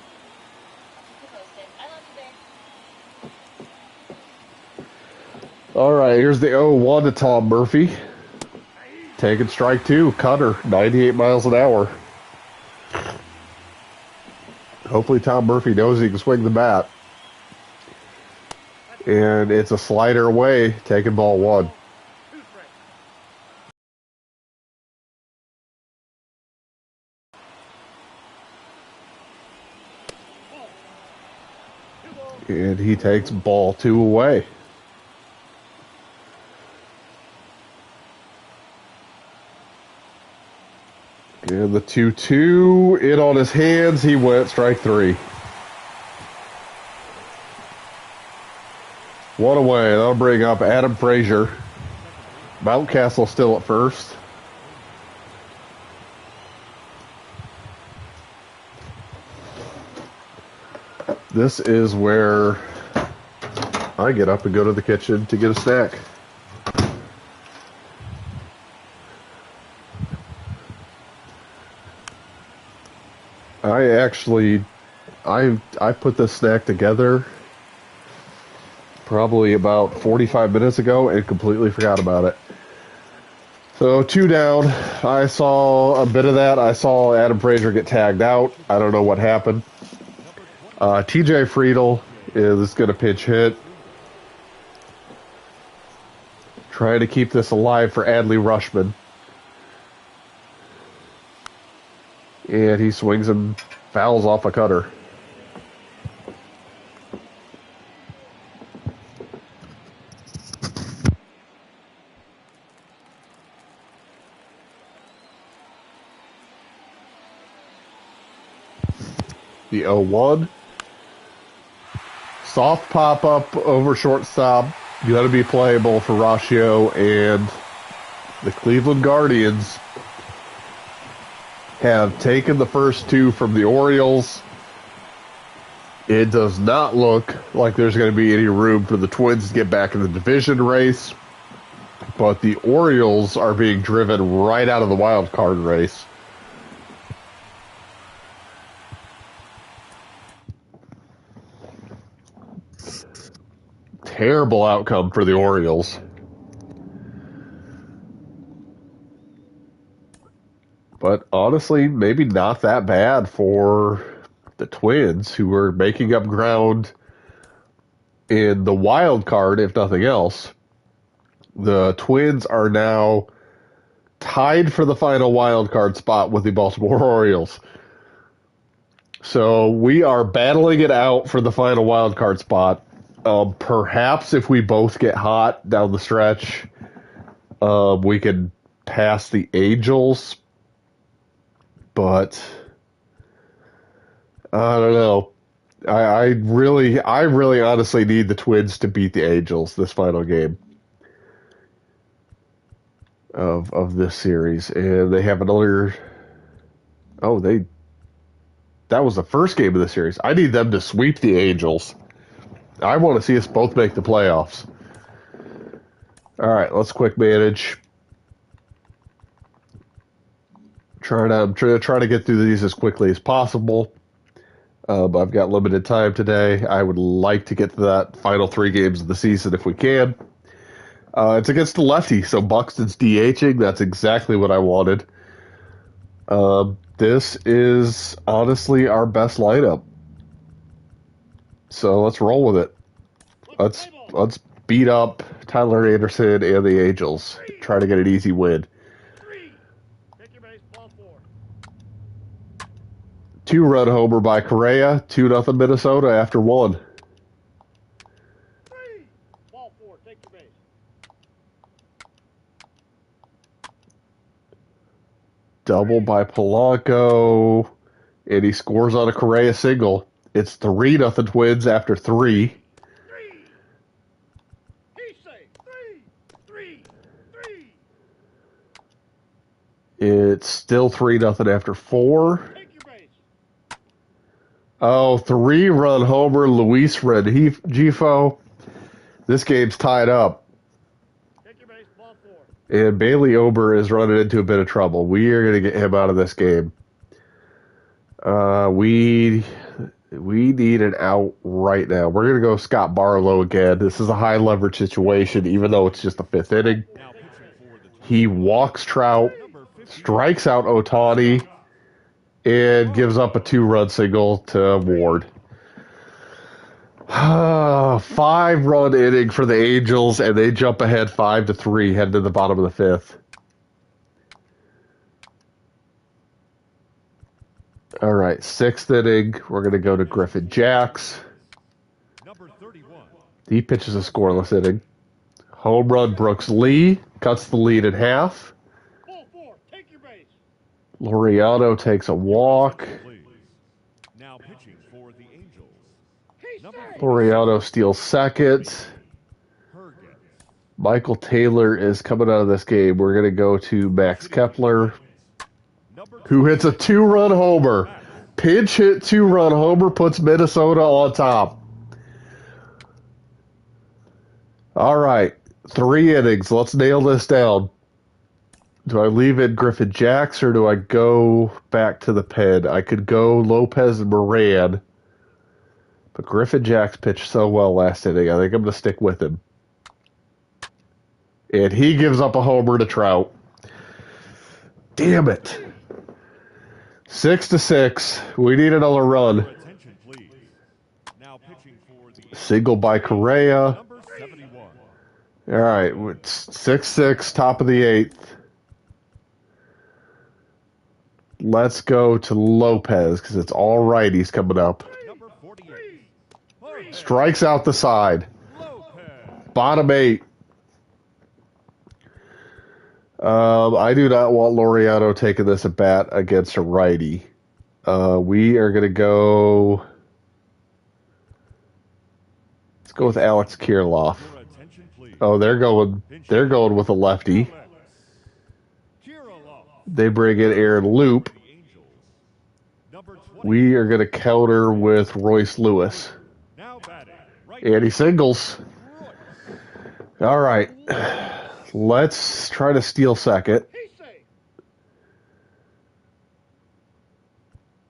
you posted. I love you, babe. All right, here's the 0-1 to Tom Murphy. Taking strike two. Cutter, 98 miles an hour. Hopefully Tom Murphy knows he can swing the bat. And it's a slider away, taking ball one. And he takes ball two away. And the 2-2, in on his hands, he went strike three. One away, that'll bring up Adam Frazier. Mountcastle still at first. This is where I get up and go to the kitchen to get a snack. I put this snack together probably about 45 minutes ago and completely forgot about it. So 2 down. I saw a bit of that. I saw Adam Frazier get tagged out. I don't know what happened. TJ Friedel is going to pitch hit. Trying to keep this alive for Adley Rushman. And he swings and fouls off a cutter. The 0-1. Soft pop-up over shortstop. Got to be playable for Rocchio, and the Cleveland Guardians have taken the first two from the Orioles. It does not look like there's going to be any room for the Twins to get back in the division race, but the Orioles are being driven right out of the wild card race. Terrible outcome for the Orioles. But honestly, maybe not that bad for the Twins, who were making up ground in the wild card, if nothing else, the Twins are now tied for the final wild card spot with the Baltimore Orioles. So we are battling it out for the final wild card spot. Perhaps if we both get hot down the stretch, we can pass the Angels. But I don't know. I really honestly need the Twins to beat the Angels this final game of this series, and they have another. Oh, that was the first game of the series. I need them to sweep the Angels. I want to see us both make the playoffs. All right, let's quick manage. I'm trying to get through these as quickly as possible. I've got limited time today. I would like to get to that final 3 games of the season if we can. It's against the lefty, so Buxton's DHing. That's exactly what I wanted. This is honestly our best lineup. So let's roll with it. Let's beat up Tyler Anderson and the Angels. Try to get an easy win. 2-run homer by Correa, 2-0 Minnesota after 1. Ball 4, take your base. Double by Polanco, and he scores on a Correa single. It's 3-0 Twins after 3. He's safe. 3. It's still 3-0 after 4. Take your base. Oh, 3-run homer, Luis Rengifo. This game's tied up. Take your base. Ball 4. And Bailey Ober is running into a bit of trouble. We are going to get him out of this game. We need an out right now. We're going to go Scott Barlow again. This is a high leverage situation, even though it's just the 5th inning. He walks Trout, strikes out Ohtani, and gives up a 2-run single to Ward. 5-run inning for the Angels, and they jump ahead 5-3, heading to the bottom of the 5th. All right, 6th inning. We're going to go to Griffin Jacks. He pitches a scoreless inning. Home run, Brooks Lee cuts the lead in half. Ball 4, take your base. Laureano takes a walk. Now pitching for the Angels. He's safe. Laureano steals second. Michael Taylor is coming out of this game. We're going to go to Max Kepler, who hits a 2-run homer. Pinch hit 2-run homer puts Minnesota on top. All right, 3 innings. Let's nail this down. Do I leave in Griffin Jacks or do I go back to the pen? I could go Lopez and Moran, but Griffin Jacks pitched so well last inning. I think I'm going to stick with him. And he gives up a homer to Trout. Damn it. 6-6. We need another run. Single by Correa. All right, it's 6-6, top of the 8th. Let's go to Lopez because it's all righties coming up. Strikes out the side. Bottom 8. I do not want Laureano taking this at bat against a righty. We are going to go. Let's go with Alex Kirilloff. Oh, they're going with a lefty. They bring in Aaron Loop. We are going to counter with Royce Lewis. And he singles. All right. Let's try to steal second.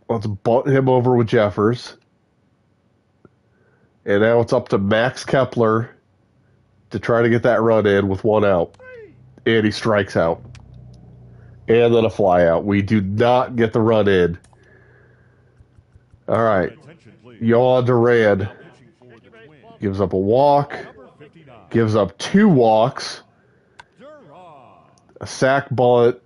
Let's bunt him over with Jeffers. And now it's up to Max Kepler to try to get that run in with 1 out. And he strikes out. And then a fly out. We do not get the run in. All right. Yohan Duran. Gives up a walk. Number 59. Gives up 2 walks. Duran. A sack bunt.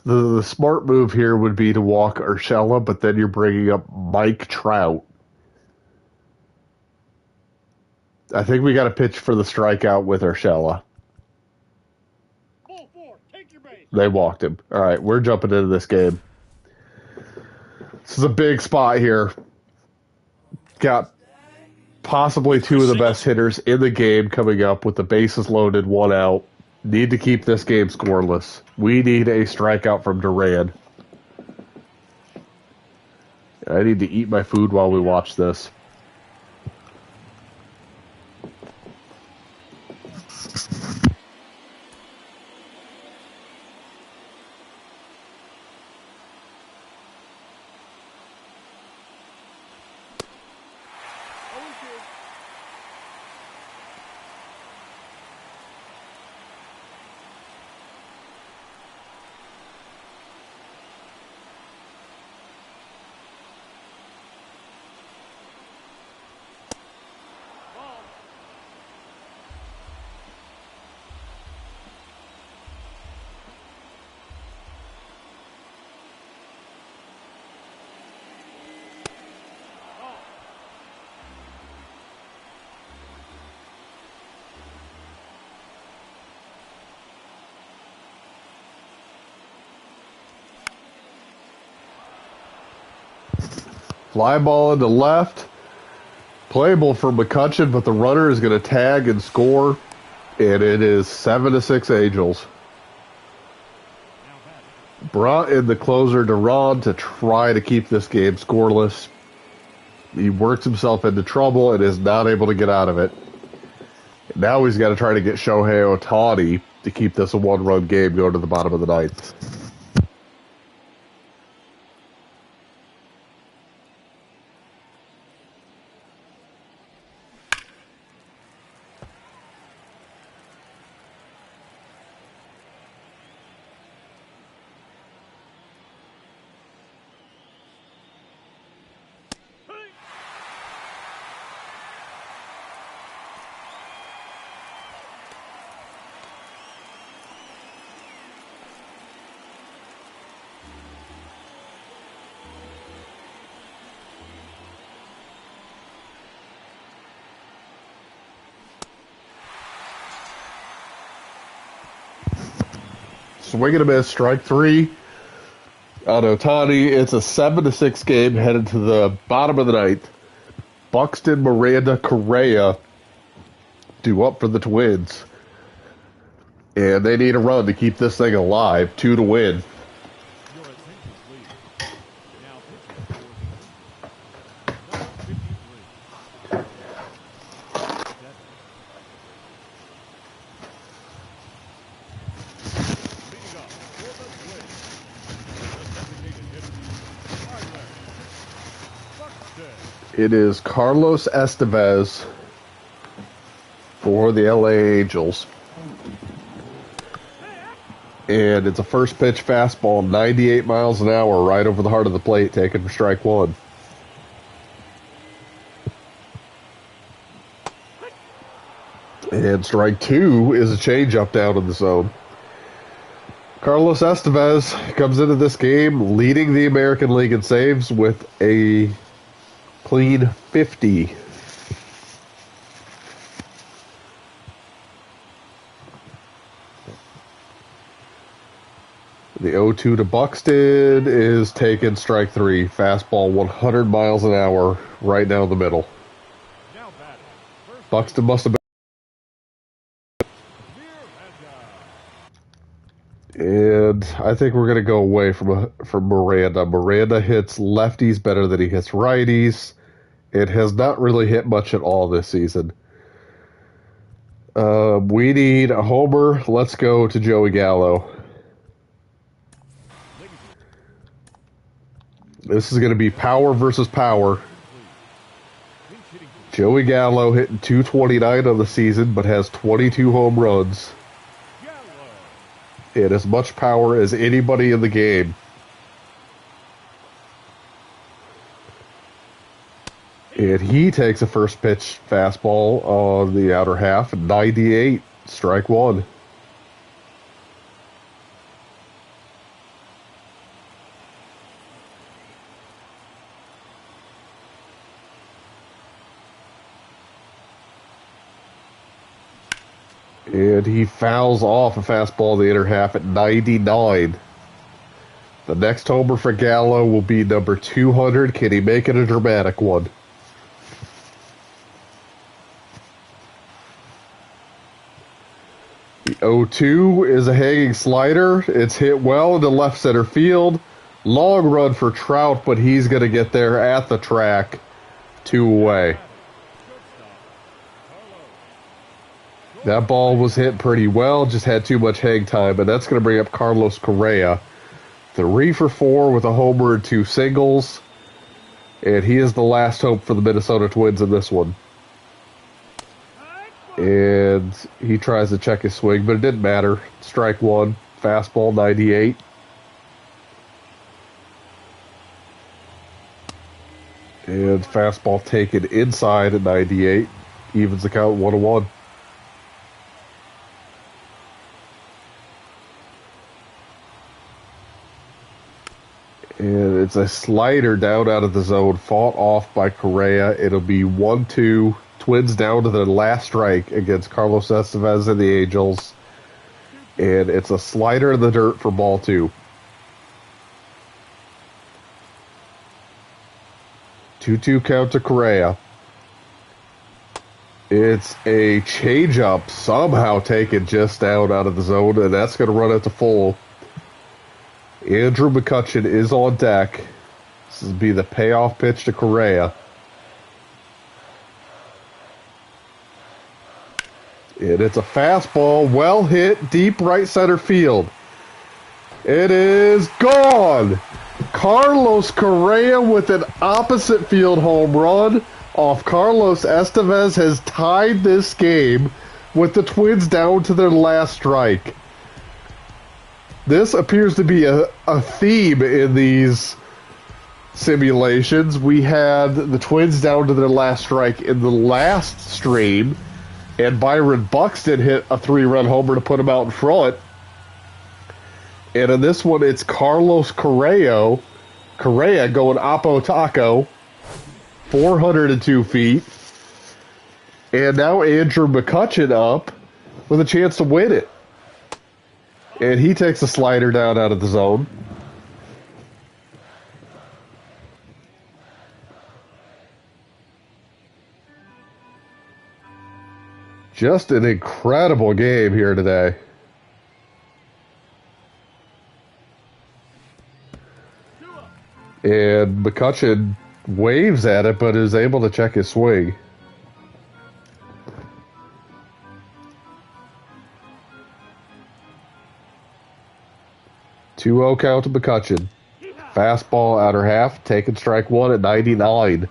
The smart move here would be to walk Urshela, but then you're bringing up Mike Trout. I think we got to pitch for the strikeout with Urshela. Ball 4, take your base. They walked him. All right, we're jumping into this game. This is a big spot here. Got possibly 2 of the best hitters in the game coming up with the bases loaded, 1 out. Need to keep this game scoreless. We need a strikeout from Duran. I need to eat my food while we watch this. Fly ball into left. Playable for McCutcheon, but the runner is going to tag and score. And it is 7-6 Angels. Brought in the closer Duran to try to keep this game scoreless. He works himself into trouble and is not able to get out of it. Now he's got to try to get Shohei Ohtani to keep this a 1-run game going to the bottom of the 9th. Swing and a miss, strike 3 on Ohtani. It's a 7-6 game headed to the bottom of the 9th. Buxton, Miranda, Correa due up for the Twins. And they need a run to keep this thing alive, 2 to win. Your attention, please. Now pitching for the number 53. Leading up for the Twins. The designated hitter, Tyler Buxton. It is Carlos Estevez for the LA Angels. And it's a first pitch fastball, 98 miles an hour, right over the heart of the plate, taken for strike 1. And strike 2 is a changeup down in the zone. Carlos Estevez comes into this game leading the American League in saves with a clean 50. The 0-2 to Buxton is taken strike 3. Fastball 100 miles an hour right down the middle. Now batting. First Buxton must have been. And I think we're going to go away from Miranda. Miranda hits lefties better than he hits righties. It has not really hit much at all this season. We need a homer. Let's go to Joey Gallo. This is going to be power versus power. Joey Gallo hitting 229 on the season, but has 22 home runs. And as much power as anybody in the game. And he takes a first pitch fastball on the outer half, 98, strike one. And he fouls off a fastball in the inner half at 99. The next homer for Gallo will be number 200. Can he make it a dramatic one? The 0-2 is a hanging slider. It's hit well into left center field. Long run for Trout, but he's going to get there at the track. 2 away. That ball was hit pretty well, just had too much hang time, and that's going to bring up Carlos Correa. 3 for 4 with a homer and 2 singles. And he is the last hope for the Minnesota Twins in this one. And he tries to check his swing, but it didn't matter. Strike one, fastball 98. And fastball taken inside at 98. Evens the count 1-1. And it's a slider down out of the zone, fought off by Correa. It'll be 1-2. Twins down to their last strike against Carlos Estevez and the Angels. And it's a slider in the dirt for ball 2. 2-2 count to Correa. It's a changeup somehow taken just down out of the zone, and that's going to run it to full. Andrew McCutchen is on deck. This will be the payoff pitch to Correa. And it's a fastball, well hit, deep right center field. It is gone! Carlos Correa with an opposite field home run off Carlos Estevez has tied this game with the Twins down to their last strike. This appears to be a theme in these simulations. We had the Twins down to their last strike in the last stream, and Byron Buxton hit a 3-run homer to put them out in front. And in this one, it's Carlos Correa going Oppo Taco, 402 feet. And now Andrew McCutchen up with a chance to win it. And he takes a slider down out of the zone. Just an incredible game here today. And McCutchen waves at it, but is able to check his swing. Two-0 count to McCutchen. Fastball outer half, taking strike one at 99.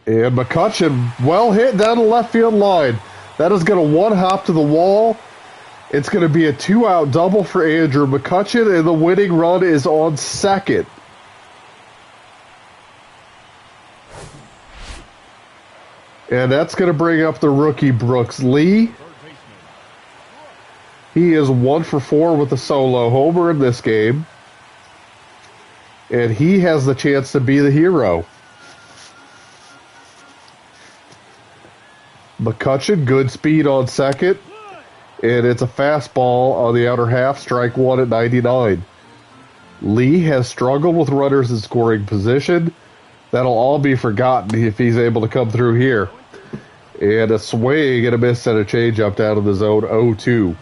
And McCutchen, well hit down the left field line. That is going to one-hop to the wall. It's going to be a 2-out double for Andrew McCutchen, and the winning run is on second. And that's going to bring up the rookie Brooks Lee. He is 1 for 4 with a solo homer in this game. And he has the chance to be the hero. McCutchen, good speed on second. And it's a fastball on the outer half, strike one at 99. Lee has struggled with runners in scoring position. That'll all be forgotten if he's able to come through here. And a swing and a miss and a changeup down in the zone, 0-2.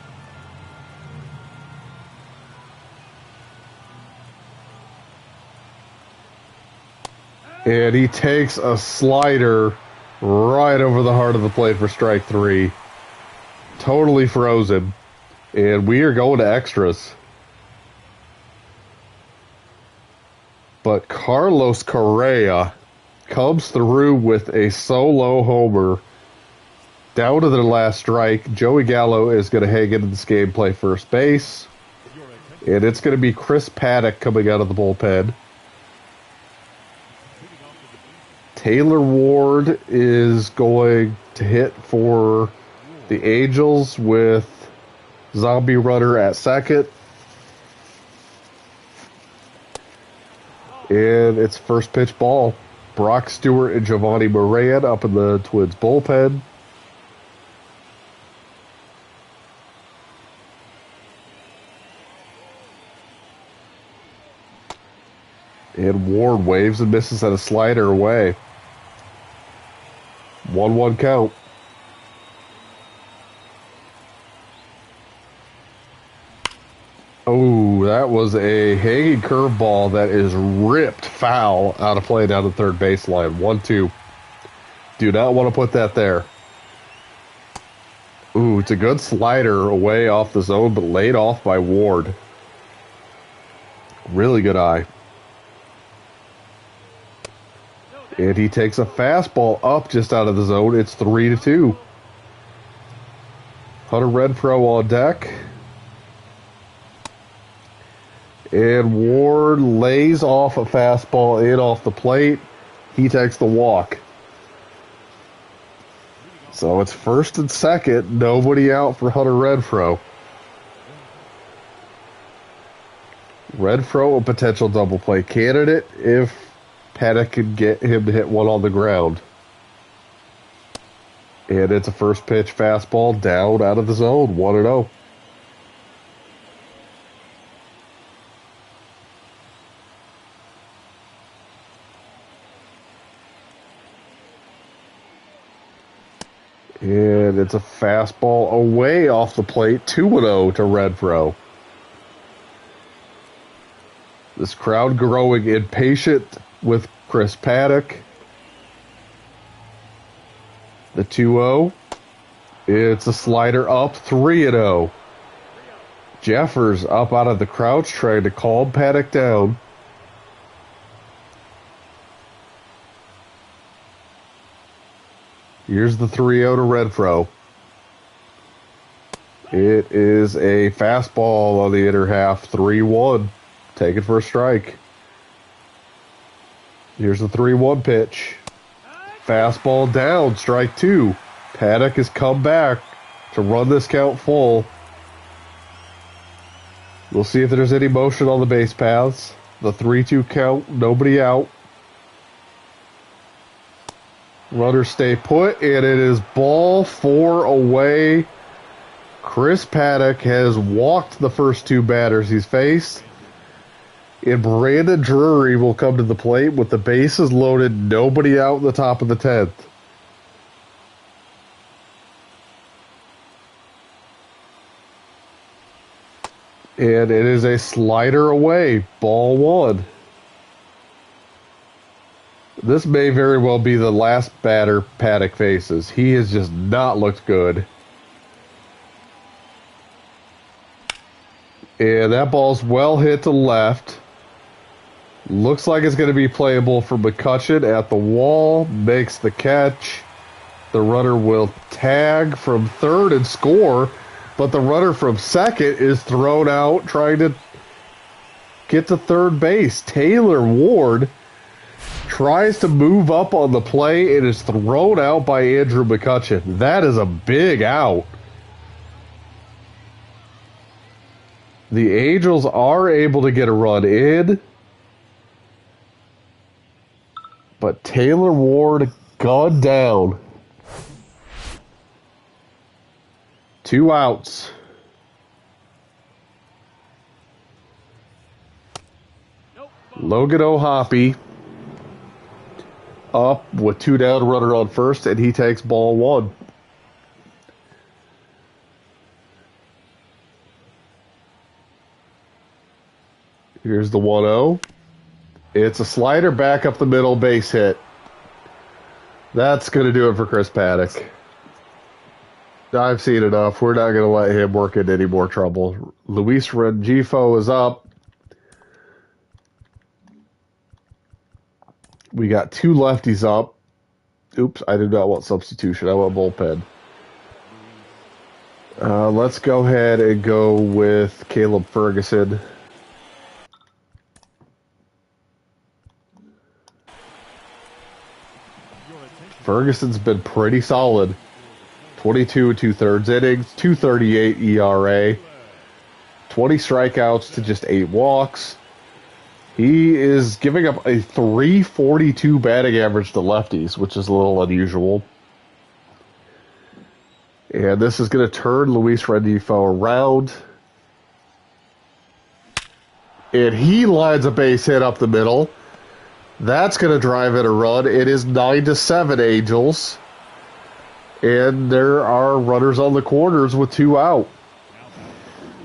And he takes a slider right over the heart of the plate for strike three. Totally frozen. And we are going to extras. But Carlos Correa comes through with a solo homer down to their last strike. Joey Gallo is going to hang into this game, play first base. And it's going to be Chris Paddock coming out of the bullpen. Taylor Ward is going to hit for the Angels with Zombie Runner at second. And it's first pitch ball. Brock Stewart and Giovanni Moran up in the Twins bullpen. And Ward waves and misses at a slider away. 1-1 count. Oh, that was a hanging curveball that is ripped foul out of play down the third baseline. 1-2. Do not want to put that there. Ooh, it's a good slider away off the zone, but laid off by Ward. Really good eye. And he takes a fastball up just out of the zone. It's 3-2. Hunter Renfroe on deck. And Ward lays off a fastball in off the plate. He takes the walk. So it's first and second. Nobody out for Hunter Renfroe. Renfroe, a potential double play candidate if Paddock could get him to hit one on the ground. And it's a first pitch fastball down out of the zone. 1-0. And it's a fastball away off the plate. 2-0 to Renfroe. This crowd growing impatient with Chris Paddock. The 2-0. It's a slider up. 3-0. Jeffers up out of the crouch trying to calm Paddock down. Here's the 3-0 to Renfroe. It is a fastball on the inner half. 3-1. Take it for a strike. Here's the 3-1 pitch. Fastball down. Strike 2. Paddock has come back to run this count full. We'll see if there's any motion on the base paths. The 3-2 count. Nobody out. Runners stay put, and it is ball 4 away. Chris Paddock has walked the first two batters he's faced. And Brandon Drury will come to the plate with the bases loaded, nobody out in the top of the 10th. And it is a slider away, ball 1. This may very well be the last batter Paddock faces. He has just not looked good. And that ball's well hit to left. Looks like it's going to be playable for McCutcheon at the wall. Makes the catch. The runner will tag from third and score. But the runner from second is thrown out trying to get to third base. Taylor Ward tries to move up on the play and is thrown out by Andrew McCutcheon. That is a big out. The Angels are able to get a run in, but Taylor Ward gone down. 2 outs. Logan O'Hoppe up with 2 down, runner on first, and he takes ball 1. Here's the 1-0. It's a slider back up the middle, base hit. That's going to do it for Chris Paddock. I've seen enough. We're not going to let him work into any more trouble. Luis Rengifo is up. We got 2 lefties up. Oops, I did not want substitution. I want bullpen. Let's go ahead and go with Caleb Ferguson. Ferguson's been pretty solid. 22 and 2/3 innings, 2.38 ERA, 20 strikeouts to just 8 walks. He is giving up a 3.42 batting average to lefties, which is a little unusual. And this is going to turn Luis Rengifo around. And he lines a base hit up the middle. That's going to drive in a run. It is 9-7 Angels. And there are runners on the corners with 2 out.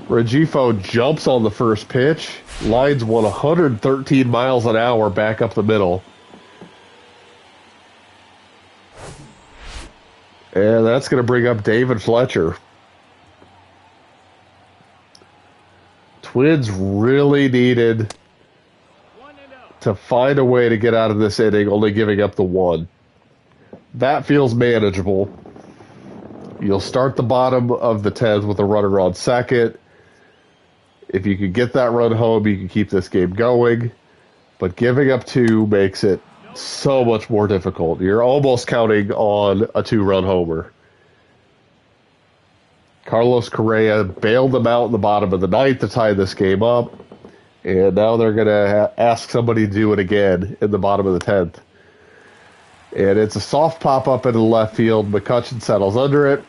Rengifo jumps on the first pitch. Lines 113 miles an hour back up the middle. And that's going to bring up David Fletcher. Twins really needed to find a way to get out of this inning, only giving up the 1. That feels manageable. You'll start the bottom of the 10th with a runner on second. If you can get that run home, you can keep this game going. But giving up 2 makes it so much more difficult. You're almost counting on a 2-run homer. Carlos Correa bailed them out in the bottom of the 9th to tie this game up. And now they're going to ask somebody to do it again in the bottom of the 10th. And it's a soft pop-up into the left field. McCutchen settles under it.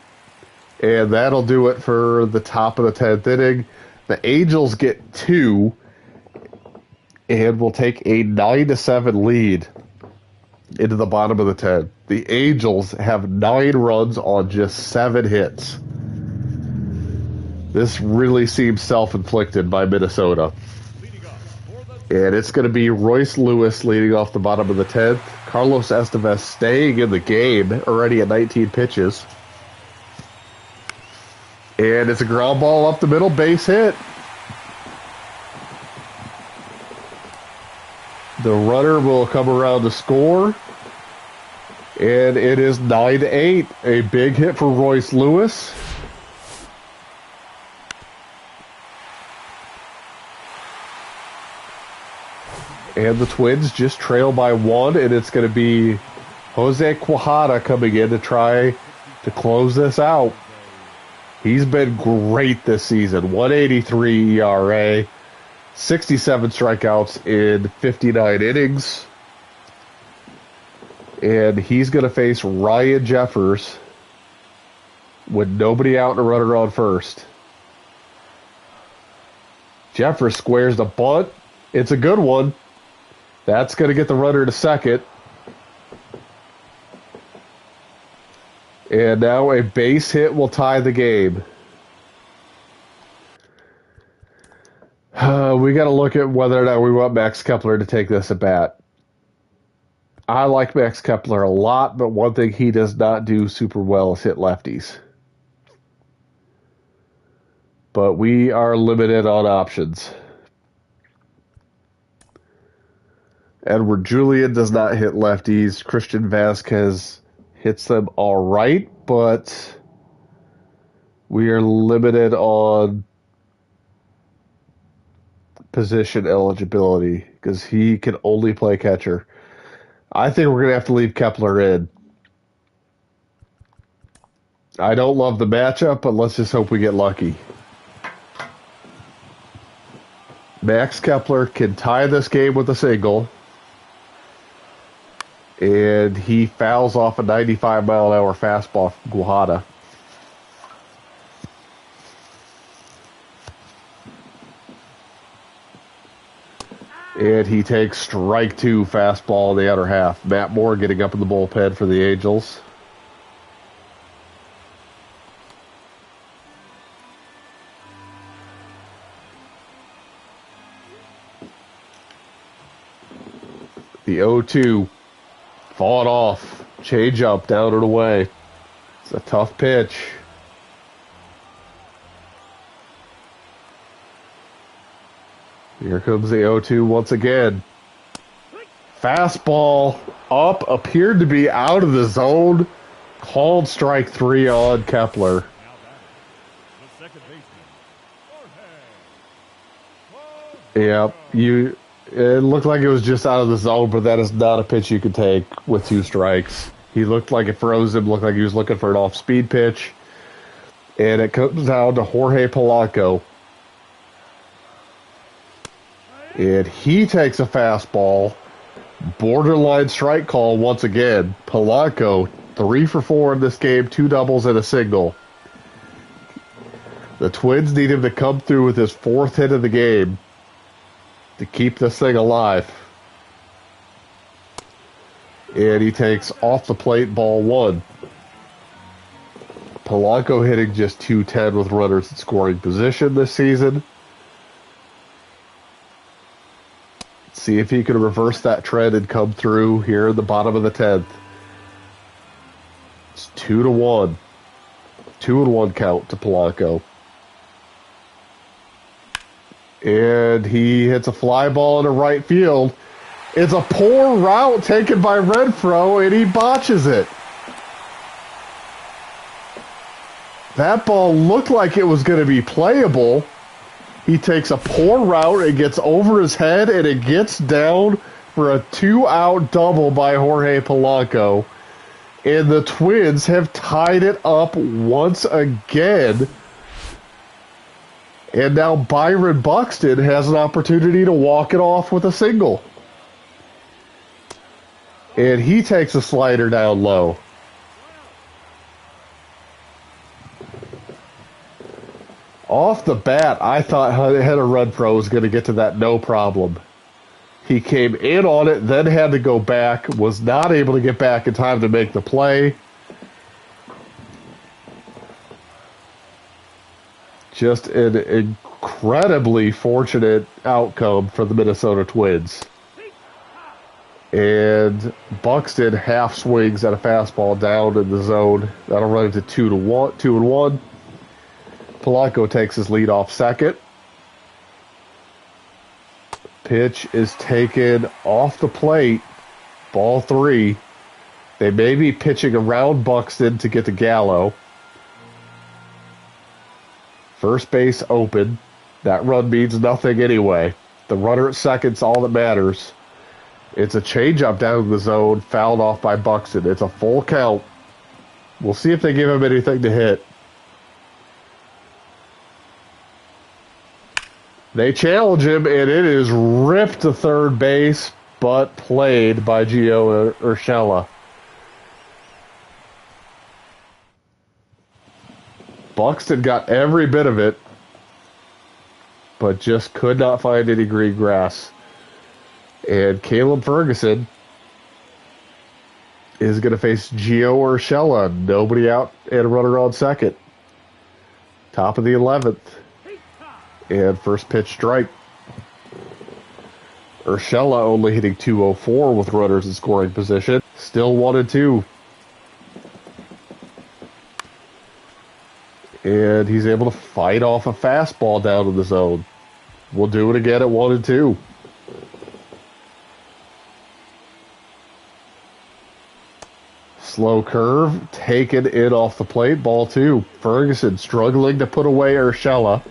And that'll do it for the top of the 10th inning. The Angels get 2. And will take a 9-7 lead into the bottom of the 10th. The Angels have 9 runs on just 7 hits. This really seems self-inflicted by Minnesota. And it's going to be Royce Lewis leading off the bottom of the 10th. Carlos Estevez staying in the game, already at 19 pitches. And it's a ground ball up the middle, base hit. The runner will come around to score. And it is 9-8. A big hit for Royce Lewis. And the Twins just trail by 1, and it's going to be Jose Quijada coming in to try to close this out. He's been great this season. 1.83 ERA, 67 strikeouts in 59 innings. And he's going to face Ryan Jeffers with nobody out and a runner on first. Jeffers squares the bunt. It's a good one. That's going to get the runner to second. And now a base hit will tie the game. We got to look at whether or not we want Max Kepler to take this at bat. I like Max Kepler a lot, but one thing he does not do super well is hit lefties. But we are limited on options. Edward Julian does not hit lefties. Christian Vasquez hits them all right, but we are limited on position eligibility because he can only play catcher. I think we're going to have to leave Kepler in. I don't love the matchup, but let's just hope we get lucky. Max Kepler can tie this game with a single. And he fouls off a 95-mile-an-hour fastball from Quijada. And he takes strike 2 fastball in the outer half. Matt Moore getting up in the bullpen for the Angels. The 0-2. Fought off. Change up down and away. It's a tough pitch. Here comes the 0-2 once again. Fastball up, appeared to be out of the zone. Called strike 3 on Kepler. Yep, it looked like it was just out of the zone, but that is not a pitch you can take with 2 strikes. He looked like it froze him, looked like he was looking for an off-speed pitch. And it comes down to Jorge Polanco. And he takes a fastball. Borderline strike call once again. Polanco, 3 for 4 in this game, 2 doubles and a single. The Twins need him to come through with his 4th hit of the game to keep this thing alive. And he takes off the plate ball 1. Polanco hitting just .210 with runners in scoring position this season. See if he can reverse that trend and come through here in the bottom of the 10th. It's 2-1. 2-1 count to Polanco. And he hits a fly ball into right field. It's a poor route taken by Renfroe, and he botches it. That ball looked like it was going to be playable. He takes a poor route, it gets over his head, and it gets down for a 2-out double by Jorge Polanco. And the Twins have tied it up once again. And now Byron Buxton has an opportunity to walk it off with a single. And he takes a slider down low. Off the bat, I thought Henner Renfroe was going to get to that no problem. He came in on it, then had to go back, was not able to get back in time to make the play. Just an incredibly fortunate outcome for the Minnesota Twins. And Buxton half swings at a fastball down in the zone. That'll run into 2-1. Polanco takes his lead off second. Pitch is taken off the plate. Ball 3. They may be pitching around Buxton to get to Gallo. First base open. That run means nothing anyway. The runner at second's all that matters. It's a changeup down in the zone, fouled off by Buxton. It's a full count. We'll see if they give him anything to hit. They challenge him, and it is ripped to third base, but played by Gio Urshela. Buxton got every bit of it, but just could not find any green grass. And Caleb Ferguson is going to face Gio Urshela. Nobody out and a runner on second. Top of the 11th. And first pitch strike. Urshela only hitting .204 with runners in scoring position. Still 1-2. And he's able to fight off a fastball down in the zone. We'll do it again at 1-2. Slow curve, taken in off the plate, ball 2. Ferguson struggling to put away Urshela.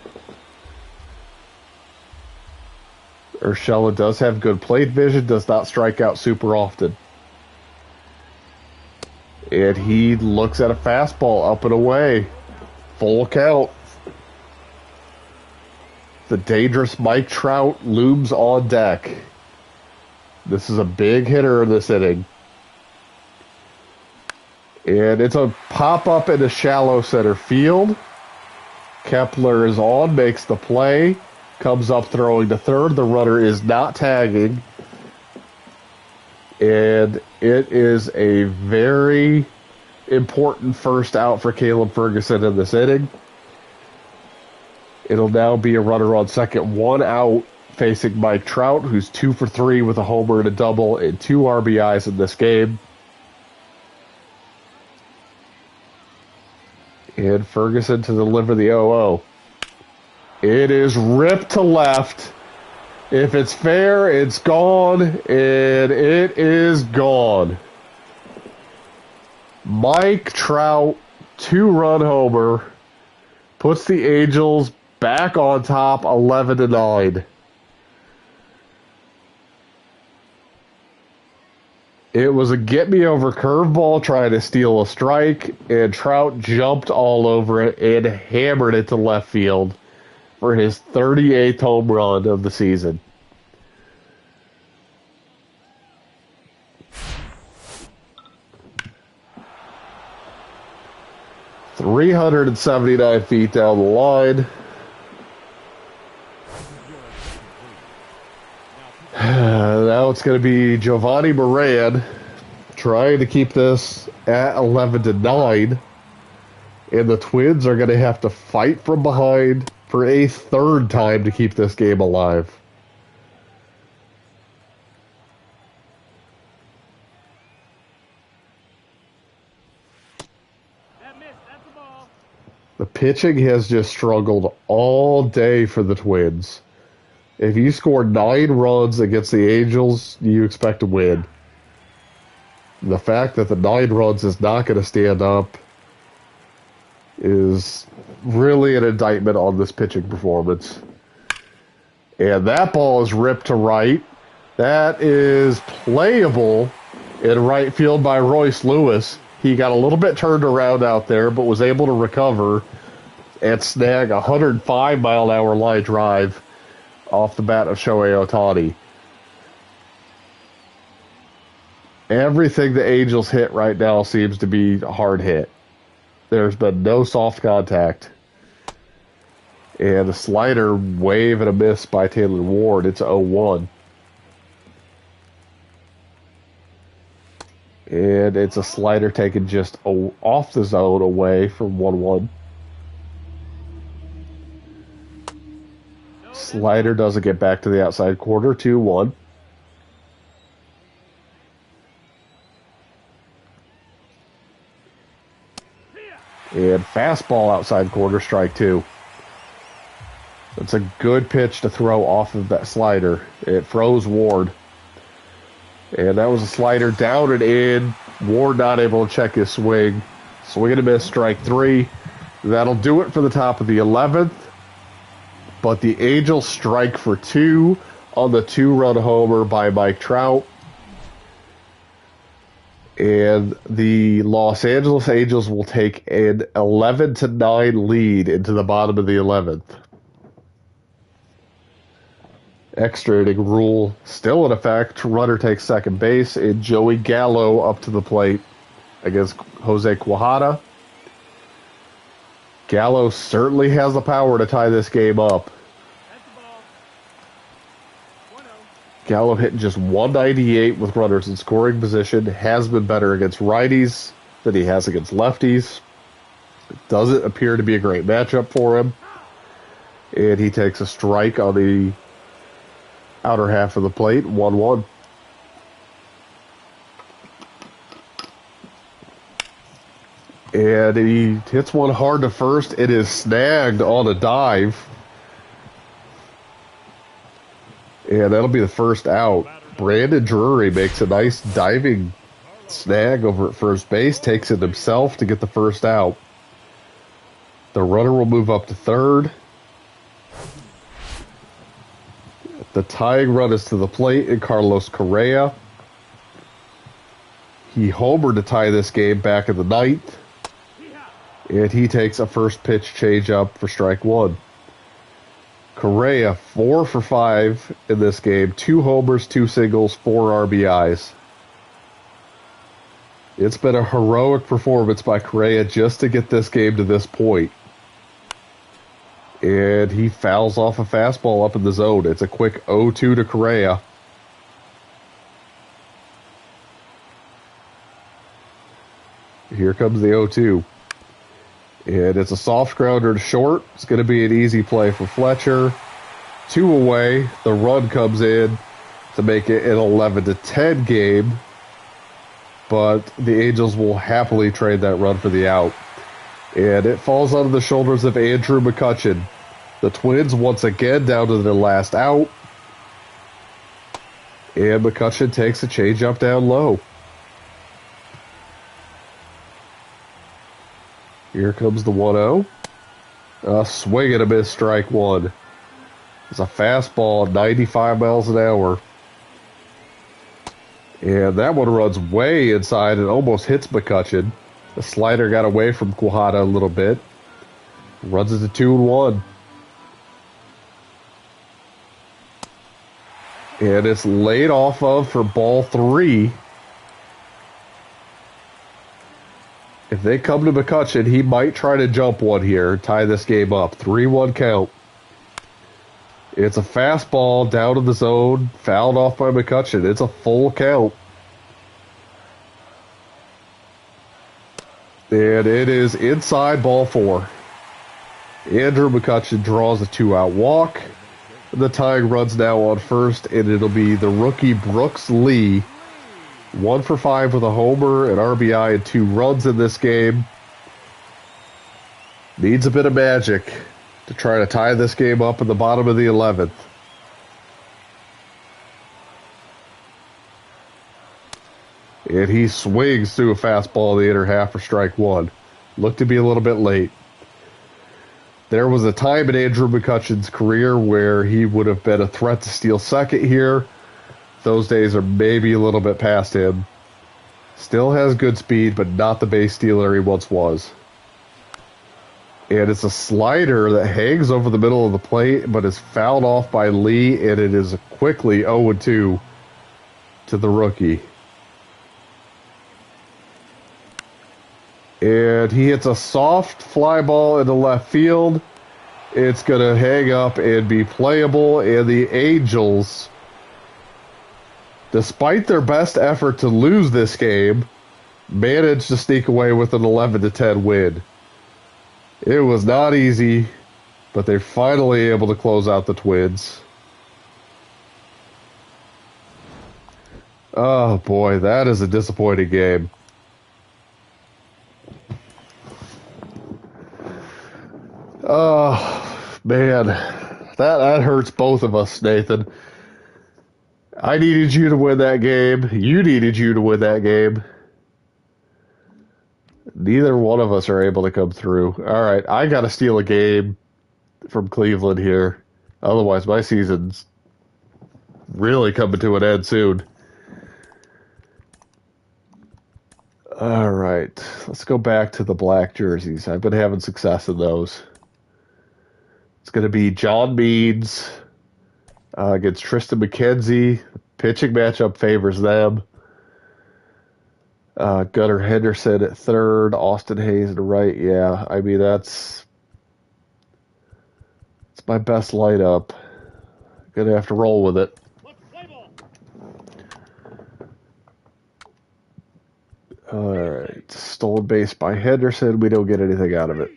Urshela does have good plate vision, does not strike out super often. And he looks at a fastball up and away. Full count. The dangerous Mike Trout looms on deck. This is a big hitter in this inning. And it's a pop-up into shallow center field. Kepler is on, makes the play. Comes up throwing to third. The runner is not tagging. And it is a very important first out for Caleb Ferguson in this inning. It'll now be a runner on second, 1 out, facing Mike Trout, who's 2 for 3 with a homer and a double and 2 RBIs in this game. And Ferguson to deliver the 0-0. It is ripped to left. If it's fair, it's gone, and it is gone. Mike Trout, 2-run homer, puts the Angels back on top, 11-9. It was a get-me-over curveball trying to steal a strike, and Trout jumped all over it and hammered it to left field for his 38th home run of the season. "379 feet down the line." Now it's going to be Giovanni Moran trying to keep this at 11-9, and the Twins are going to have to fight from behind for a third time to keep this game alive. That missed. That's the ball. The pitching has just struggled all day for the Twins. If you score 9 runs against the Angels, you expect to win. The fact that the 9 runs is not going to stand up is really an indictment on this pitching performance. And that ball is ripped to right. That is playable in right field by Royce Lewis. He got a little bit turned around out there, but was able to recover and snag a 105-mile-an-hour line drive off the bat of Shohei Ohtani. Everything the Angels hit right now seems to be a hard hit. There's been no soft contact. And a slider wave and a miss by Taylor Ward. It's 0-1. And it's a slider taken just off the zone away from 1-1. Slider doesn't get back to the outside corner. 2-1. And fastball outside corner, strike 2. It's a good pitch to throw off of that slider. It froze Ward. And that was a slider down and in. Ward not able to check his swing. Swing and a miss, strike 3. That'll do it for the top of the 11th. But the Angels strike for 2 on the 2-run homer by Mike Trout. And the Los Angeles Angels will take an 11-9 lead into the bottom of the 11th. Extra inning rule still in effect. Runner takes second base, and Joey Gallo up to the plate against Jose Quijada. Gallo certainly has the power to tie this game up. That's the ball. 1-0. Gallo hitting just 198 with runners in scoring position. Has been better against righties than he has against lefties. It doesn't appear to be a great matchup for him. And he takes a strike on the outer half of the plate. 1-1. And he hits one hard to first. It is snagged on a dive. And that'll be the first out. Brandon Drury makes a nice diving snag over at first base. Takes it himself to get the first out. The runner will move up to third. The tying run is to the plate in Carlos Correa. He homered to tie this game back in the ninth. And he takes a first pitch changeup for strike 1. Correa, 4 for 5 in this game. 2 homers, 2 singles, 4 RBIs. It's been a heroic performance by Correa just to get this game to this point. And he fouls off a fastball up in the zone. It's a quick 0-2 to Correa. Here comes the 0-2. And it's a soft grounder to short. It's going to be an easy play for Fletcher. 2 away. The run comes in to make it an 11-10 game. But the Angels will happily trade that run for the out. And it falls onto the shoulders of Andrew McCutchen. The Twins once again down to their last out. And McCutchen takes a changeup down low. Here comes the 1-0. A swing and a miss, strike 1. It's a fastball at 95 miles an hour. And that one runs way inside and almost hits McCutcheon. The slider got away from Quijada a little bit. Runs it to 2-1. And it's laid off of for ball 3. If they come to McCutcheon, he might try to jump one here, tie this game up. 3-1 count. It's a fastball down to the zone, fouled off by McCutcheon. It's a full count. And it is inside ball 4. Andrew McCutcheon draws a 2-out walk. The tying run's now on first, and it'll be the rookie Brooks Lee. 1 for 5 with a homer, an RBI, and 2 runs in this game. Needs a bit of magic to try to tie this game up in the bottom of the 11th. And he swings through a fastball in the inner half for strike 1. Looked to be a little bit late. There was a time in Andrew McCutcheon's career where he would have been a threat to steal second here. Those days are maybe a little bit past him. Still has good speed, but not the base stealer he once was. And it's a slider that hangs over the middle of the plate, but is fouled off by Lee, and it is quickly 0-2 to the rookie. And he hits a soft fly ball into left field. It's going to hang up and be playable, and the Angels, despite their best effort to lose this game, managed to sneak away with an 11-10 win. It was not easy, but they're finally able to close out the Twins. Oh boy, that is a disappointing game. Oh man, that hurts both of us, Nathan. I needed you to win that game. You needed you to win that game. Neither one of us are able to come through. All right, I got to steal a game from Cleveland here. Otherwise, my season's really coming to an end soon. All right, let's go back to the black jerseys. I've been having success in those. It's going to be John Means against Tristan McKenzie. Pitching matchup favors them. Gunnar Henderson at third, Austin Hayes at right. Yeah, I mean, it's my best lineup. Gonna have to roll with it. All right, stolen base by Henderson. We don't get anything out of it.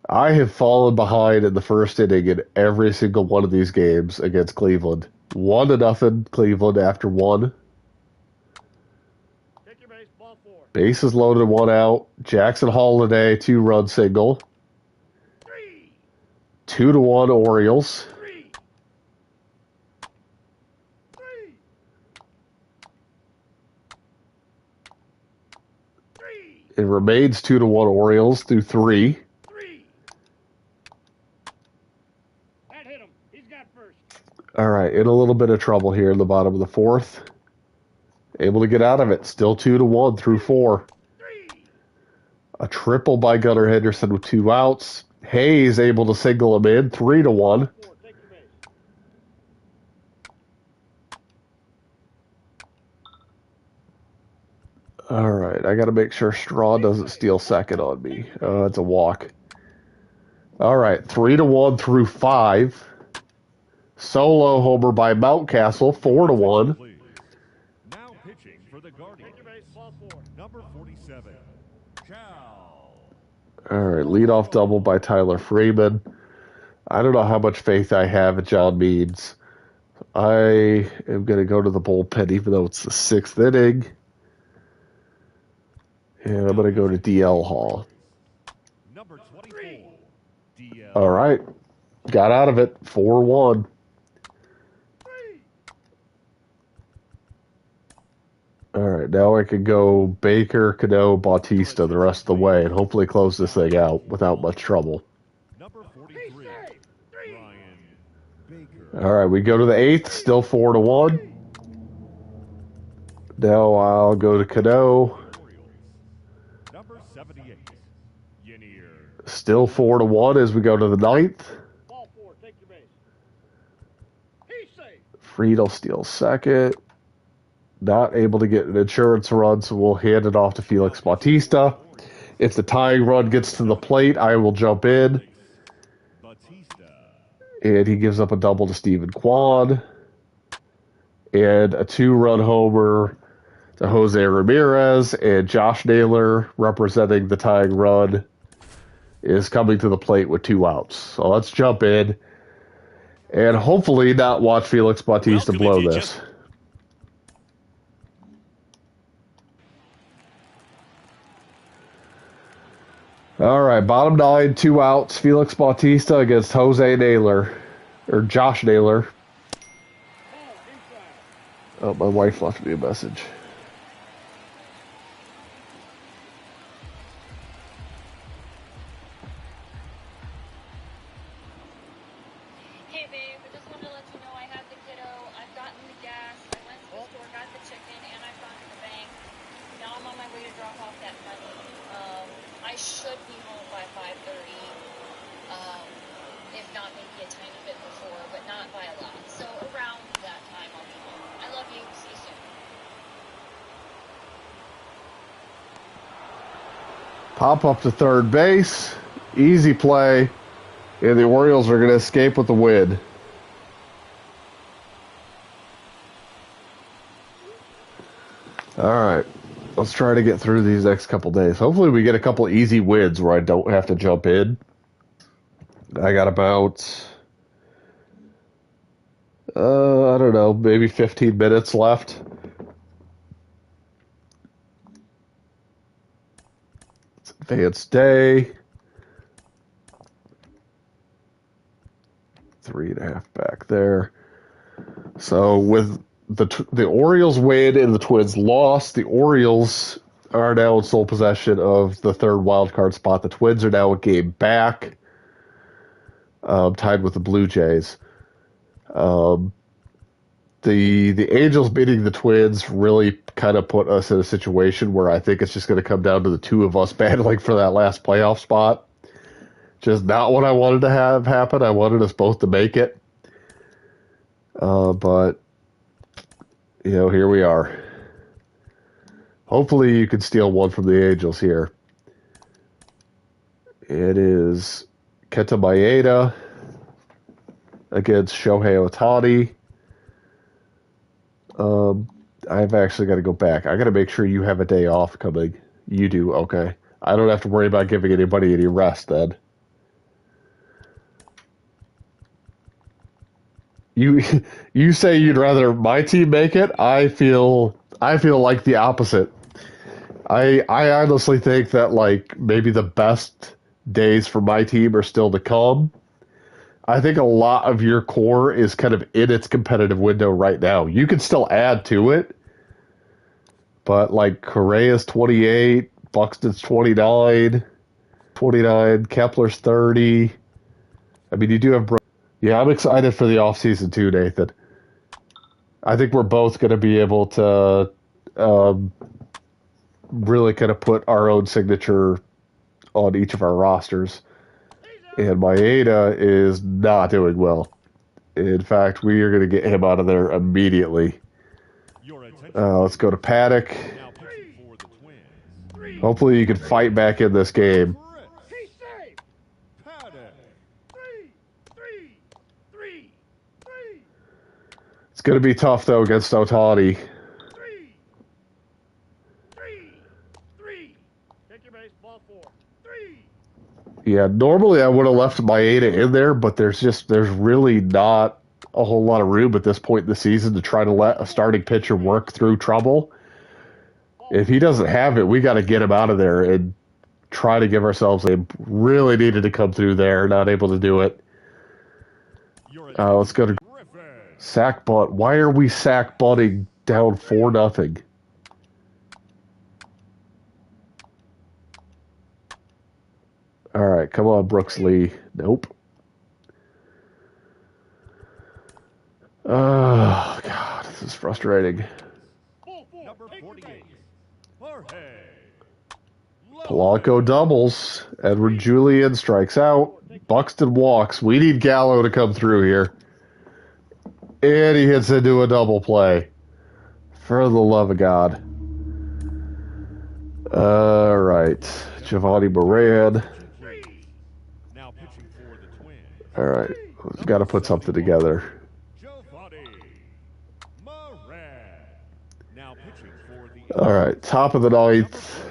I have fallen behind in the first inning in every single one of these games against Cleveland. 1-0 Cleveland after 1. Bases loaded, 1 out. Jackson Holiday, 2-run single. 2-1 Orioles. It remains 2-1 Orioles through 3. All right, in a little bit of trouble here in the bottom of the 4th. Able to get out of it. Still 2-1 through 4. A triple by Gunnar Henderson with 2 outs. Hayes able to single him in. 3-1. All right, I got to make sure Straw doesn't steal second on me. It's a walk. All right, 3-1 through 5. Solo homer by Mountcastle, 4-1. Now pitching for the Guardians, number 47, Chow. All right, leadoff double by Tyler Freeman. I don't know how much faith I have in John Means. I am going to go to the bullpen, even though it's the 6th inning. And I'm going to go to DL Hall. Number 24, DL. All right, got out of it, 4-1. All right, now I can go Baker, Cano, Bautista the rest of the way and hopefully close this thing out without much trouble. Number 43, Brian Baker. All right, we go to the 8th, still 4-1. Now I'll go to Cano. Orioles. Number 78. Yenier. Still 4-1 as we go to the ninth. Ball 4, take your base. He's safe. Friedel steals second. Not able to get an insurance run, so we'll hand it off to Felix Bautista. If the tying run gets to the plate, I will jump in. Batista. And he gives up a double to Stephen Kwan. And a 2-run homer to Jose Ramirez. And Josh Naylor, representing the tying run, is coming to the plate with 2 outs. So let's jump in. And hopefully not watch Felix Bautista blow this. All right, bottom 9, 2 outs. Felix Bautista against Jose Naylor. Or Josh Naylor. Ball inside. Oh, my wife left me a message. Hey babe, I just wanted to let you know I have the kiddo. I've gotten the gas. I went to the store, got the chicken, and I've gone to the bank. Now I'm on my way to drop off that money. I should be home by 5:30. If not, maybe a tiny bit before, but not by a lot. So around that time, I'll be home. I love you. See you soon. Pop up to third base. Easy play. And the Orioles are going to escape with the win. All right. Let's try to get through these next couple days. Hopefully we get a couple easy wins where I don't have to jump in. I got about, I don't know, maybe 15 minutes left. It's advanced day. 3.5 back there. So with the Orioles win and the Twins loss, the Orioles are now in sole possession of the third wild card spot. The Twins are now a game back, tied with the Blue Jays. The Angels beating the Twins really kind of put us in a situation where I think it's just going to come down to the two of us battling for that last playoff spot. Just not what I wanted to have happen. I wanted us both to make it. But, you know, here we are. Hopefully you can steal one from the Angels here. It is Kenta Maeda against Shohei Ohtani. I've actually got to go back. I got to make sure you have a day off coming. You do, okay. I don't have to worry about giving anybody any rest then. You say you'd rather my team make it? I feel like the opposite. I honestly think that like maybe the best days for my team are still to come. I think a lot of your core is kind of in its competitive window right now. You can still add to it, but like Correa's 28, Buxton's 29, Kepler's 30. I mean, you do have. Yeah, I'm excited for the offseason too, Nathan. I think we're both going to be able to really kind of put our own signature on each of our rosters. And Maeda is not doing well. In fact, we are going to get him out of there immediately. Let's go to Paddock. Hopefully you can fight back in this game. It's going to be tough, though, against Ohtani. Three. Take your base, ball 4. 3. Yeah, normally I would have left Maeda in there, but there's really not a whole lot of room at this point in the season to try to let a starting pitcher work through trouble. If he doesn't have it, we got to get him out of there and try to give ourselves a really needed to come through there, not able to do it. Let's go to sack butt. Why are we sack butting down 4-0? All right, come on, Brooks Lee. Nope. Oh, God, this is frustrating. Ball 4. Blanco doubles. Edward Julian strikes out. Buxton walks. We need Gallo to come through here. And he hits into a double play. For the love of God. All right. Giovanni Moran. Now pitching for the Twins. All right. We've got to put something together. Giovanni Moran. Now pitching for the All right. Top of the ninth.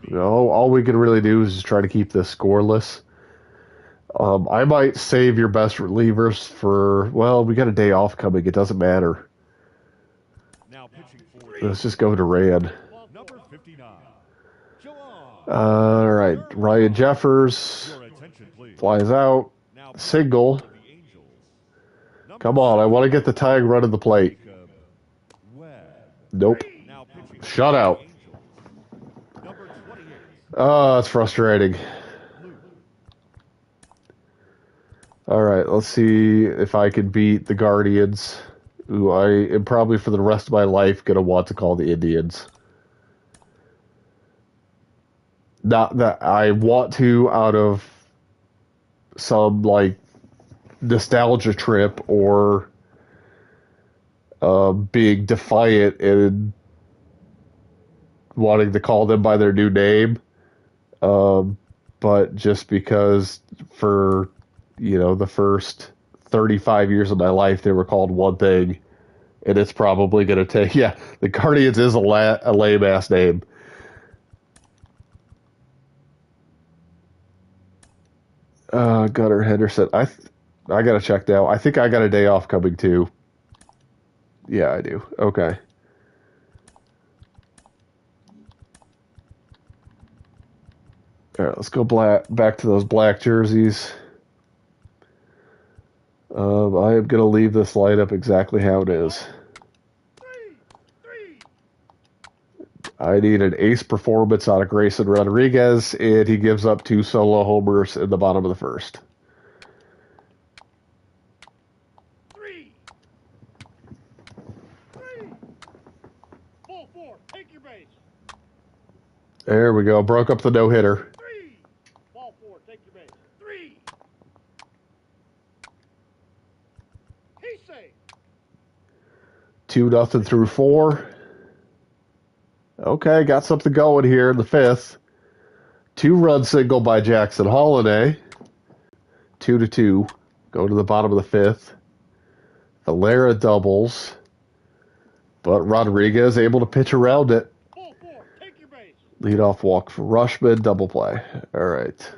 No, all we can really do is just try to keep this scoreless. I might save your best relievers for, well, we got a day off coming. It doesn't matter. Now pitching for Let's just go to Rand. number 59. All right. Ryan Jeffers Your attention, please. flies out. Now Single. the Angels. Come on. I want to get the tying run of the plate. Webb. Nope. Now pitching Shutout. Angels. Number 28. Oh, that's frustrating. All right, let's see if I can beat the Guardians, who I am probably for the rest of my life going to want to call the Indians. Not that I want to out of some, like, nostalgia trip or being defiant and wanting to call them by their new name. But just because for, the first 35 years of my life, they were called one thing, and it's probably going to take, the Guardians is a lame-ass name. Gunnar Henderson. I got to check now. I think I got a day off coming too. Yeah, I do. Okay. All right, let's go back to those black jerseys. I am going to leave this lineup exactly how it is. I need an ace performance out of Grayson Rodriguez, and he gives up 2 solo homers in the bottom of the first. 3. Ball 4. Take your base. There we go. Broke up the no-hitter. 3. Ball 4. Take your base. 3. He's safe. 2-0 through 4. Okay, got something going here in the 5th. 2-run single by Jackson Holiday. 2-2. Go to the bottom of the 5th. Valera doubles. But Rodriguez able to pitch around it. Ball 4. Take your base. Leadoff walk for Rushman. Double play. All right.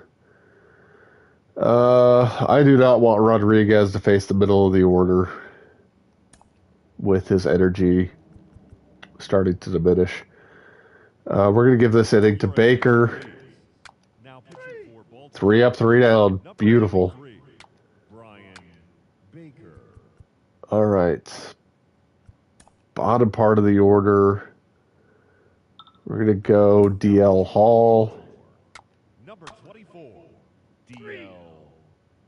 I do not want Rodriguez to face the middle of the order with his energy starting to diminish. We're going to give this inning to Baker. Now pitching for Baltimore. 3 up, 3 down. Number Beautiful. 83, Brian Baker. All right. Bottom part of the order. We're going to go DL Hall. Number 24, DL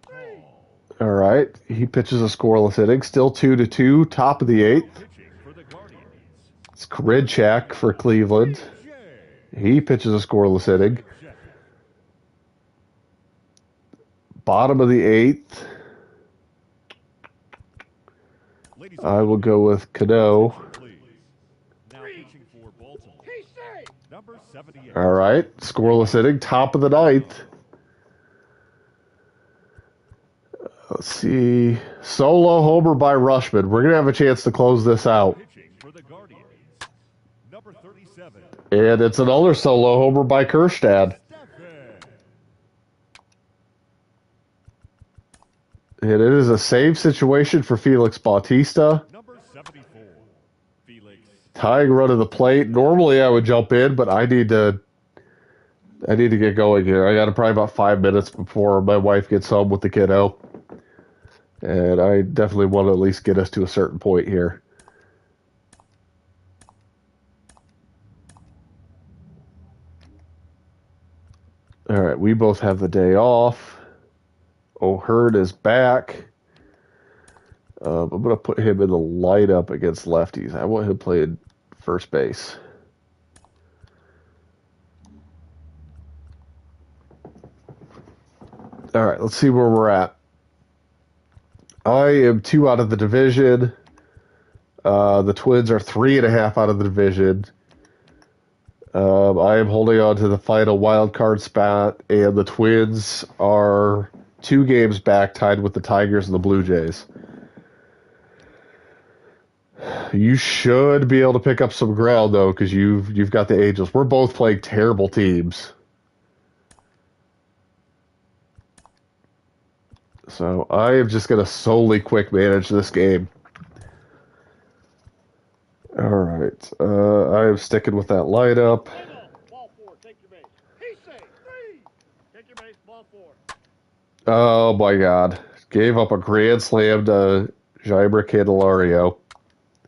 Hall. All right. He pitches a scoreless inning. Still 2-2. Top of the 8th. Pitching for the Guardians. It's Kridchak for Cleveland. He pitches a scoreless inning. Bottom of the 8th. Ladies I will go with Cano. please. Now pitching for Baltimore. He's safe. Number 78. All right. Scoreless inning. Top of the 9th. Let's see. Solo homer by Rushman. We're going to have a chance to close this out. Pitching for the Guardians. Number 37. And it's another solo homer by Kerstad. Stephen. And it is a save situation for Felix Bautista. Number 74. Felix. Tying run of the plate. Normally I would jump in, but I need to get going here. I got probably about 5 minutes before my wife gets home with the kiddo. And I definitely want to at least get us to a certain point here. All right, we both have the day off. O'Hearn is back. I'm going to put him in the lineup against lefties. I want him playing first base. All right, let's see where we're at. I am 2 out of the division. The Twins are 3.5 out of the division. I am holding on to the final wild card spot, and the Twins are 2 games back, tied with the Tigers and the Blue Jays. You should be able to pick up some ground though, because you've got the Angels. We're both playing terrible teams, so I am just gonna solely quick manage this game. All right, I am sticking with that lineup. Play ball. Ball 4. Take your base. He's safe. 3. Take your base. Ball 4. Oh my God, gave up a grand slam to Jeimer Candelario.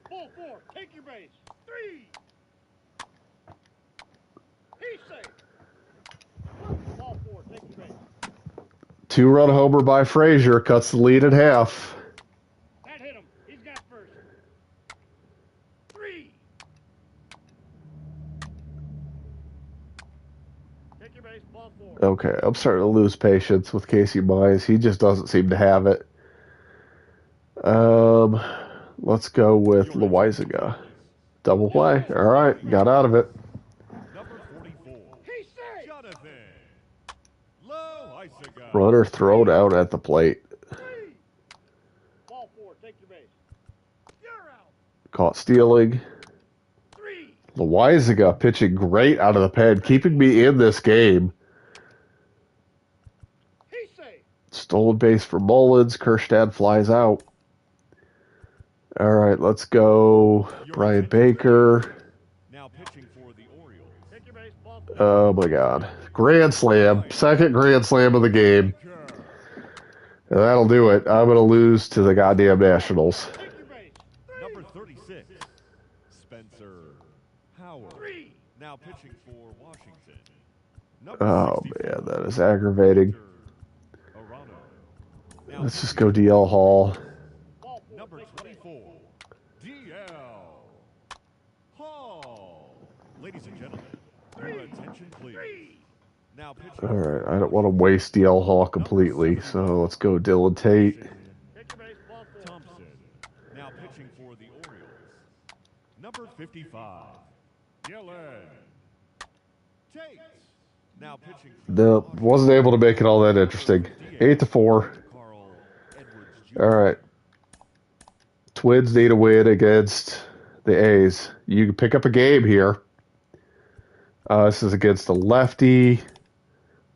Ball 4. Take your base. 3. He's safe. Ball 4. Take your base. 2-run homer by Frazier cuts the lead in half. That hit him. He's got first. 3. Take your base. Ball 4. Okay, I'm starting to lose patience with Casey Mize. He just doesn't seem to have it. Let's go with Loizaga. Double play. All right, got out of it. Number 44. He's safe. Jonathan. Loizaga. Runner thrown out at the plate. 3. Ball 4. Take your base. You're out. Caught stealing. 3. Loizaga pitching great out of the pen, keeping me in this game. He's safe. Stolen base for Mullins. Kerstad flies out. All right, let's go Brian Baker. Now pitching for the Orioles. Take your base. Ball 4. Oh my God. Grand slam. Second grand slam of the game. And that'll do it. I'm going to lose to the goddamn Nationals. Take your base. 3. Number 36. Spencer Howard. 3. Now pitching for Washington. Number Oh 64. man, that is aggravating. Arano. Now Let's just go DL Hall. Ball 4. Number Take your base. 24. DL Hall. Ladies and gentlemen, your attention please. 3. Now pitching. All right, I don't want to waste DL Hall completely, so let's go Dylan Tate. Take your base. Ball 4. Thompson. Now pitching for the Orioles. Number 55. Dylan Tate. Now pitching for No, wasn't able to make it all that interesting. 8-4. Carl Edwards Jr. All right. Twins need a win against the A's. You can pick up a game here. This is against the lefty.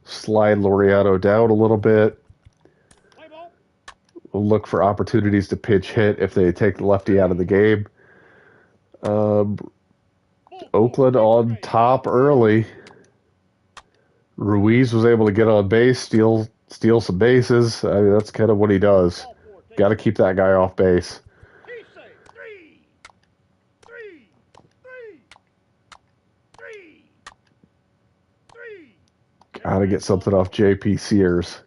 Slide Laureano down a little bit. Play ball. We'll look for opportunities to pinch hit if they take the lefty out of the game. Ball 4. Oakland on top early. Ruiz was able to get on base, steal some bases. I mean, that's kind of what he does. Ball 4. Take Got to keep that guy off base. He's safe. 3. 3. 3. 3. 3. Got to get something off JP Sears.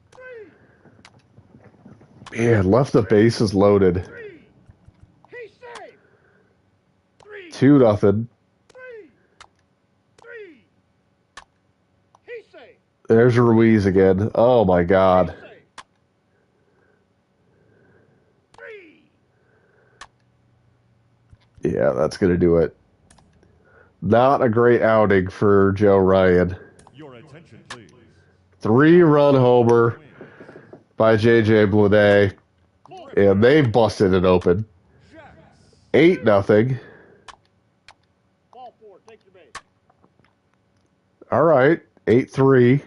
3. Man, left the bases loaded. 3. He's safe. 3. 2-0. 3. 3. He's safe. There's Ruiz again. Oh my God. He's safe. 3. Yeah, that's going to do it. Not a great outing for Joe Ryan. Your attention please. 3-run homer by JJ Bleday. And they busted it open. Jacks. 8-0. Ball 4. Take your base. All right. 8-3.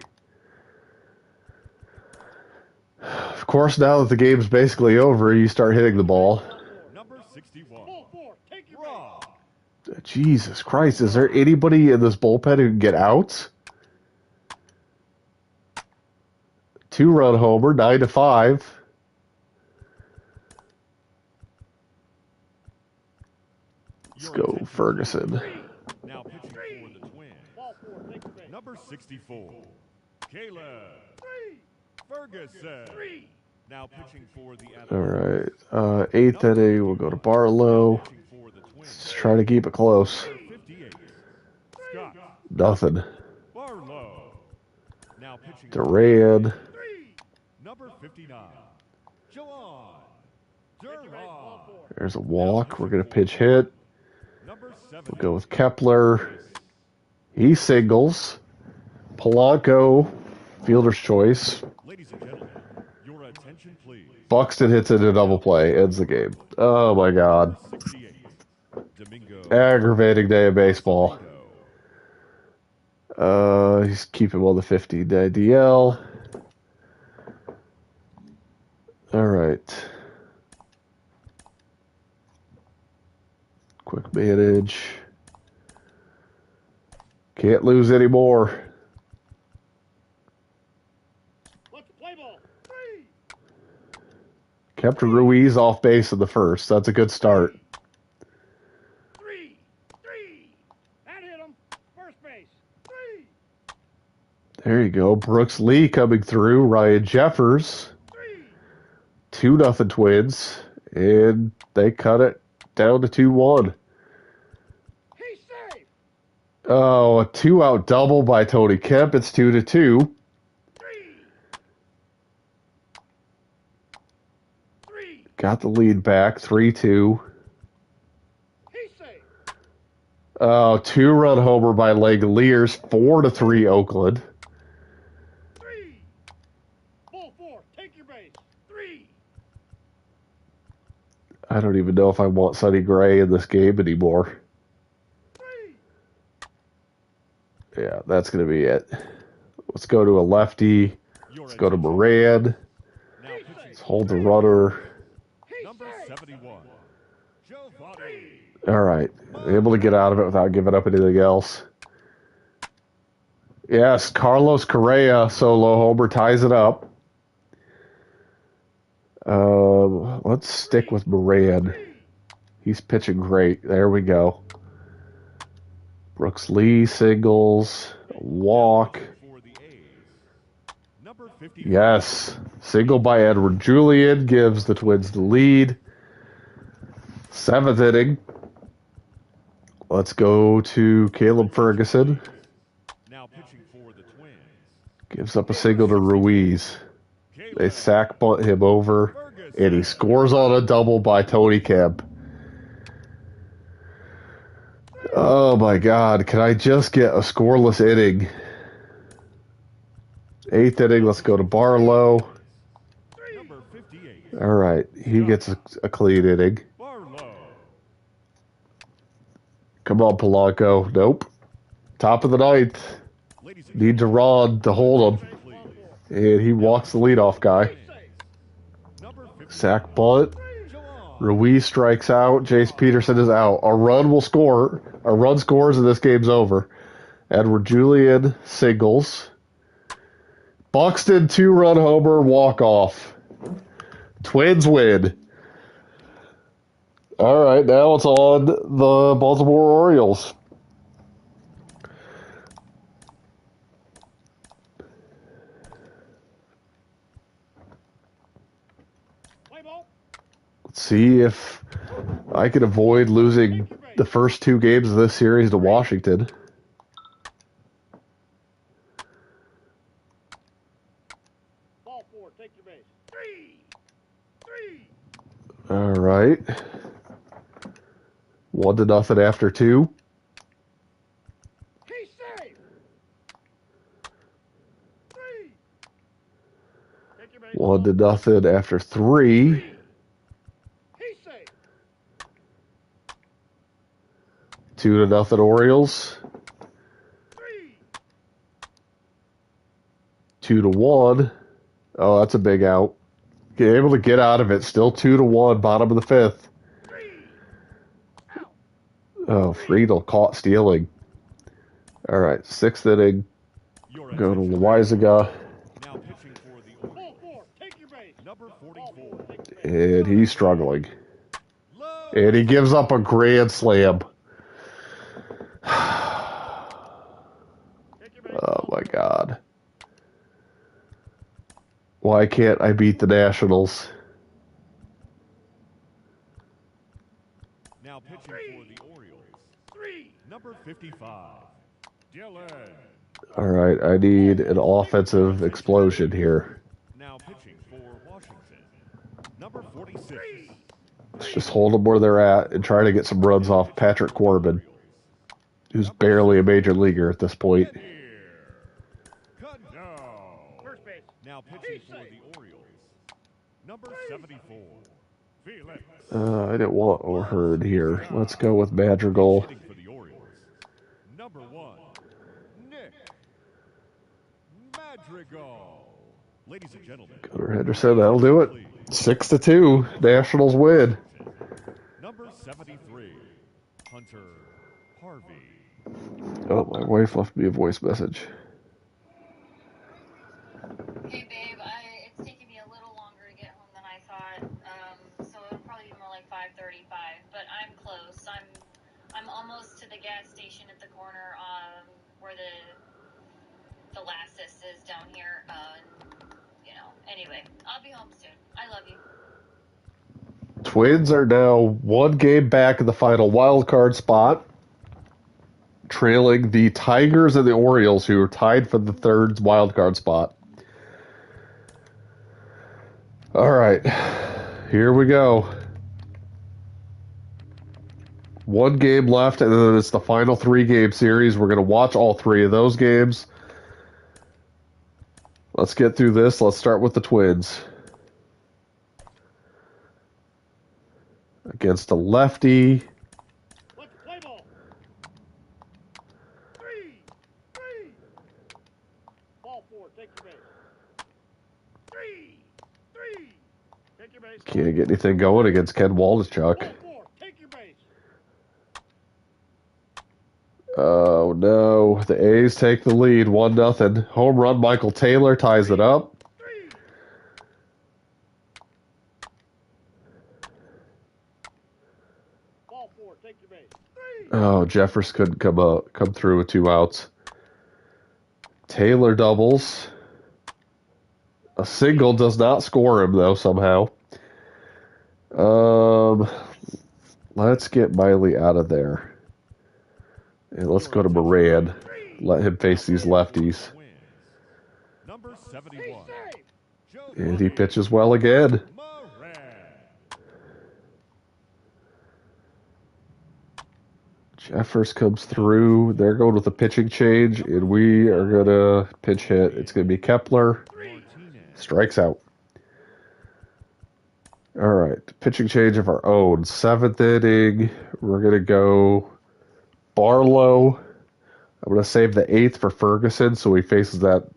Of course, now that the game's basically over, you start hitting the ball. Number 61. Ball 4. Take your base. Rob. Jesus Christ, is there anybody in this bullpen who can get outs? 2-run homer, 9-5. Let's go Ferguson. Now pitching for the Twins. Ball 4. Take your base. Number 64. Caleb 3. Ferguson. 3. Now pitching for the All Athletics. right. 8th inning, we'll go to Barlow. Pitching for the Twins. Let's try to keep it close. 58. Scott Nothing. Barlow. Now pitching Duran. 3. Number 59, Jawan Take your base, ball Durham. 4. There's a walk. We're going to pitch hit. Number 70, We'll go with Kepler. Chris. He singles. Polanco, fielder's choice. Ladies and gentlemen, your attention please. Buxton hits it in a double play. Ends the game. Oh my God. Number 68, Domingo Aggravating day of baseball. Acevedo. He's keeping well the 50-day DL. All right. Quick manage. Can't lose anymore. Let's play ball. 3. Kept Ruiz off base in the first. That's a good start. 3. That hit him. First base. 3. There you go. Brooks Lee coming through. Ryan Jeffers. 3. 2-0 Twins. And they cut it down to 2-1. He's safe. Oh, a 2-out double by Tony Kemp. It's 2-2. 3. 3. Got the lead back. 3-2. He's safe. Oh, 2-run homer by Langoliers. 4-3 Oakland. 3. Ball 4. Take your base. 3. I don't even know if I want Sonny Gray in this game anymore. 3. Yeah, that's going to be it. Let's go to a lefty. Let's go to Moran. Now pitching Let's hold the runner. He's number safe. 71, Giovanni. All right. Able to get out of it without giving up anything else. Yes, Carlos Correa solo homer ties it up. Let's stick with Moran. He's pitching great. There we go. Brooks Lee singles. Walk. For the A's, number 50. Yes. Single by Edward Julian gives the Twins the lead. 7th inning. Let's go to Caleb Ferguson. Now pitching for the Twins, Gives up a single to Ruiz. They sack bunt him over, and he scores on a double by Tony Kemp. Oh my God, can I just get a scoreless inning? 8th inning, let's go to Barlow. number 58, All right, he gets a clean inning. Barlow. Come on, Polanco. Nope. Top of the 9th. Ladies and Need Rod to hold him, please. and he walks the leadoff guy. Number 50, Sack bunt. Jawan. Ruiz strikes out. Jace Peterson is out. A run will score. A run scores, and this game's over. Edward Julian singles. Buxton 2-run homer walk off. Twins win. All right, now it's on the Baltimore Orioles. Play ball. Let's see if I can avoid losing the first 2 games of this series to Washington. Ball 4. Take your base. 3. 3. All right. 1-0 after 2. He's safe. 3. Take your base. 1-0 after 3. He's safe. 2-0 Orioles. 3. 2-1. Oh, that's a big out. Able to get out of it. Still 2-1. Bottom of the 5th. 3. Oh, Friedel caught stealing. All right, 6th inning. Your Go to attention. Loizaga, Now pitching for the Ball Orioles, 4. Take your base. number Ball 44, 4. Take your base. and he's struggling. Low. And he gives up a grand slam. Take your base. Oh my God. Why can't I beat the Nationals? Now pitching for the Orioles, 3. number 55, Dylan. All right, I need an offensive explosion here. Now pitching Let's just hold them where they're at and try to get some runs off Patrick Corbin, who's barely a major leaguer at this point. Cut now. First base. Now pitching for the Orioles. Number 74, Felix. I didn't want O'Hearn here. Let's go with Madrigal. Hitting for the Orioles. Number 1, Nick Madrigal. Ladies and gentlemen. Gunnar Henderson, that'll do it. 6-2. Nationals win. Number 73, Hunter Harvey. Oh, my wife left me a voice message. Hey babe, it's taking me a little longer to get home than I thought. So it'll probably be more like 5:35. But I'm close. I'm almost to the gas station at the corner, where the Lassus is down here. Anyway, I'll be home soon. I love you. Twins are now one game back in the final wild card spot, trailing the Tigers and the Orioles, who are tied for the third wild card spot. All right, here we go. One game left, and then it's the final 3-game series. We're going to watch all 3 of those games. Let's get through this. Let's start with the Twins. Against a lefty. Let's play ball. 3. Ball 4. Take your base. 3. Take your base. Can't get anything going against Ken Waldschuk. Ball 4. Take your base. Oh no, the A's take the lead, 1-0. Home run, Michael Taylor ties it up. 3. Ball 4. Take your base. 3. Oh, Jeffers couldn't come through with 2 outs. Taylor doubles. A single does not score him though somehow. Let's get Miley out of there. And let's go to Moran. Let him face these lefties. Number 71, And he pitches well again. Moran. Jeffers comes through. They're going with a pitching change, and we are going to pinch hit. It's going to be Kepler. Strikes out. All right, pitching change of our own. 7th inning. We're going to go Barlow. I'm going to save the 8th for Ferguson so he faces that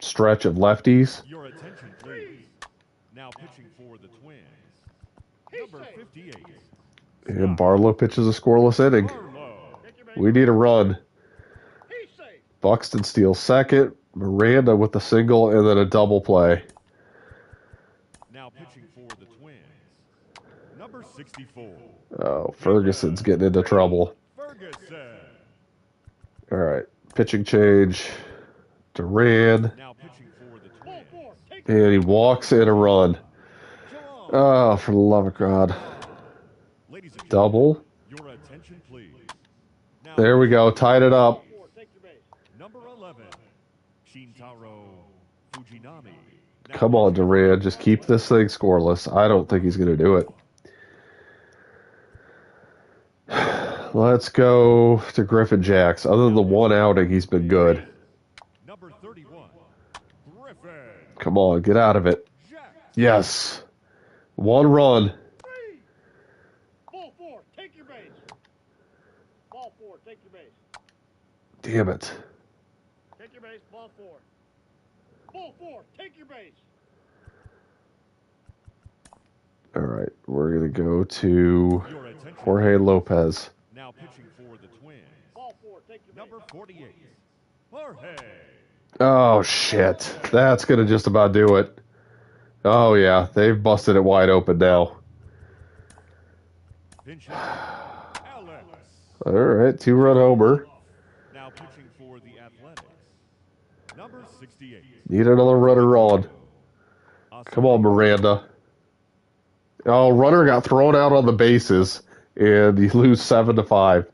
stretch of lefties. Your attention, please. Now pitching for the Twins. Number 58, And Barlow pitches a scoreless inning. Barlow. We need a run. He's safe. Buxton steals second. Miranda with the single and then a double play. Now pitching for the Twins. Number 64, Oh, Ferguson's getting into trouble. Ferguson. All right, pitching change. Duran. Now pitching for the Ball Twins. 4. Take And he walks in a run. Geelong. Oh, for the love of God. Ladies and gentlemen, Double. your attention, please. Now There we go. Tied it up. 4. Take your base. number 11, Shintaro Fujinami. Now Come on, Duran. Just keep this thing scoreless. I don't think he's going to do it. Let's go to Griffin Jacks. Other than the one outing, he's been good. Number 31, Griffin Come on, get out of it. Jack. Yes. 1 run. 3. Ball 4. Take your base. Ball 4. Take your base. Damn it. Take your base. Ball 4. Ball 4. Take your base. All right, we're going to go to Your attention. Jorge Lopez. Now pitching for the Twins. Ball 4. Take your Number base. 48, Jorge. Oh, shit. That's going to just about do it. Oh, yeah, they've busted it wide open now. Pinch hitter, Alex. All right, 2-run homer. Now pitching for the Athletics. Number 68. Need another runner on. Come on, Miranda. Oh, runner got thrown out on the bases, and you lose 7-5.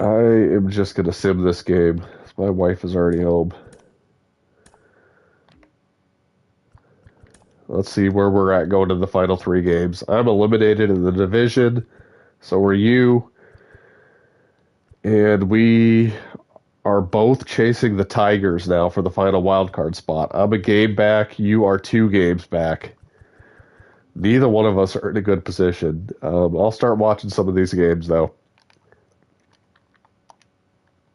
I am just going to sim this game. My wife is already home. Let's see where we're at going to the final 3 games. I'm eliminated in the division. So are you. And we are both chasing the Tigers now for the final wild card spot. I'm a game back. You are 2 games back. Neither one of us are in a good position. I'll start watching some of these games, though.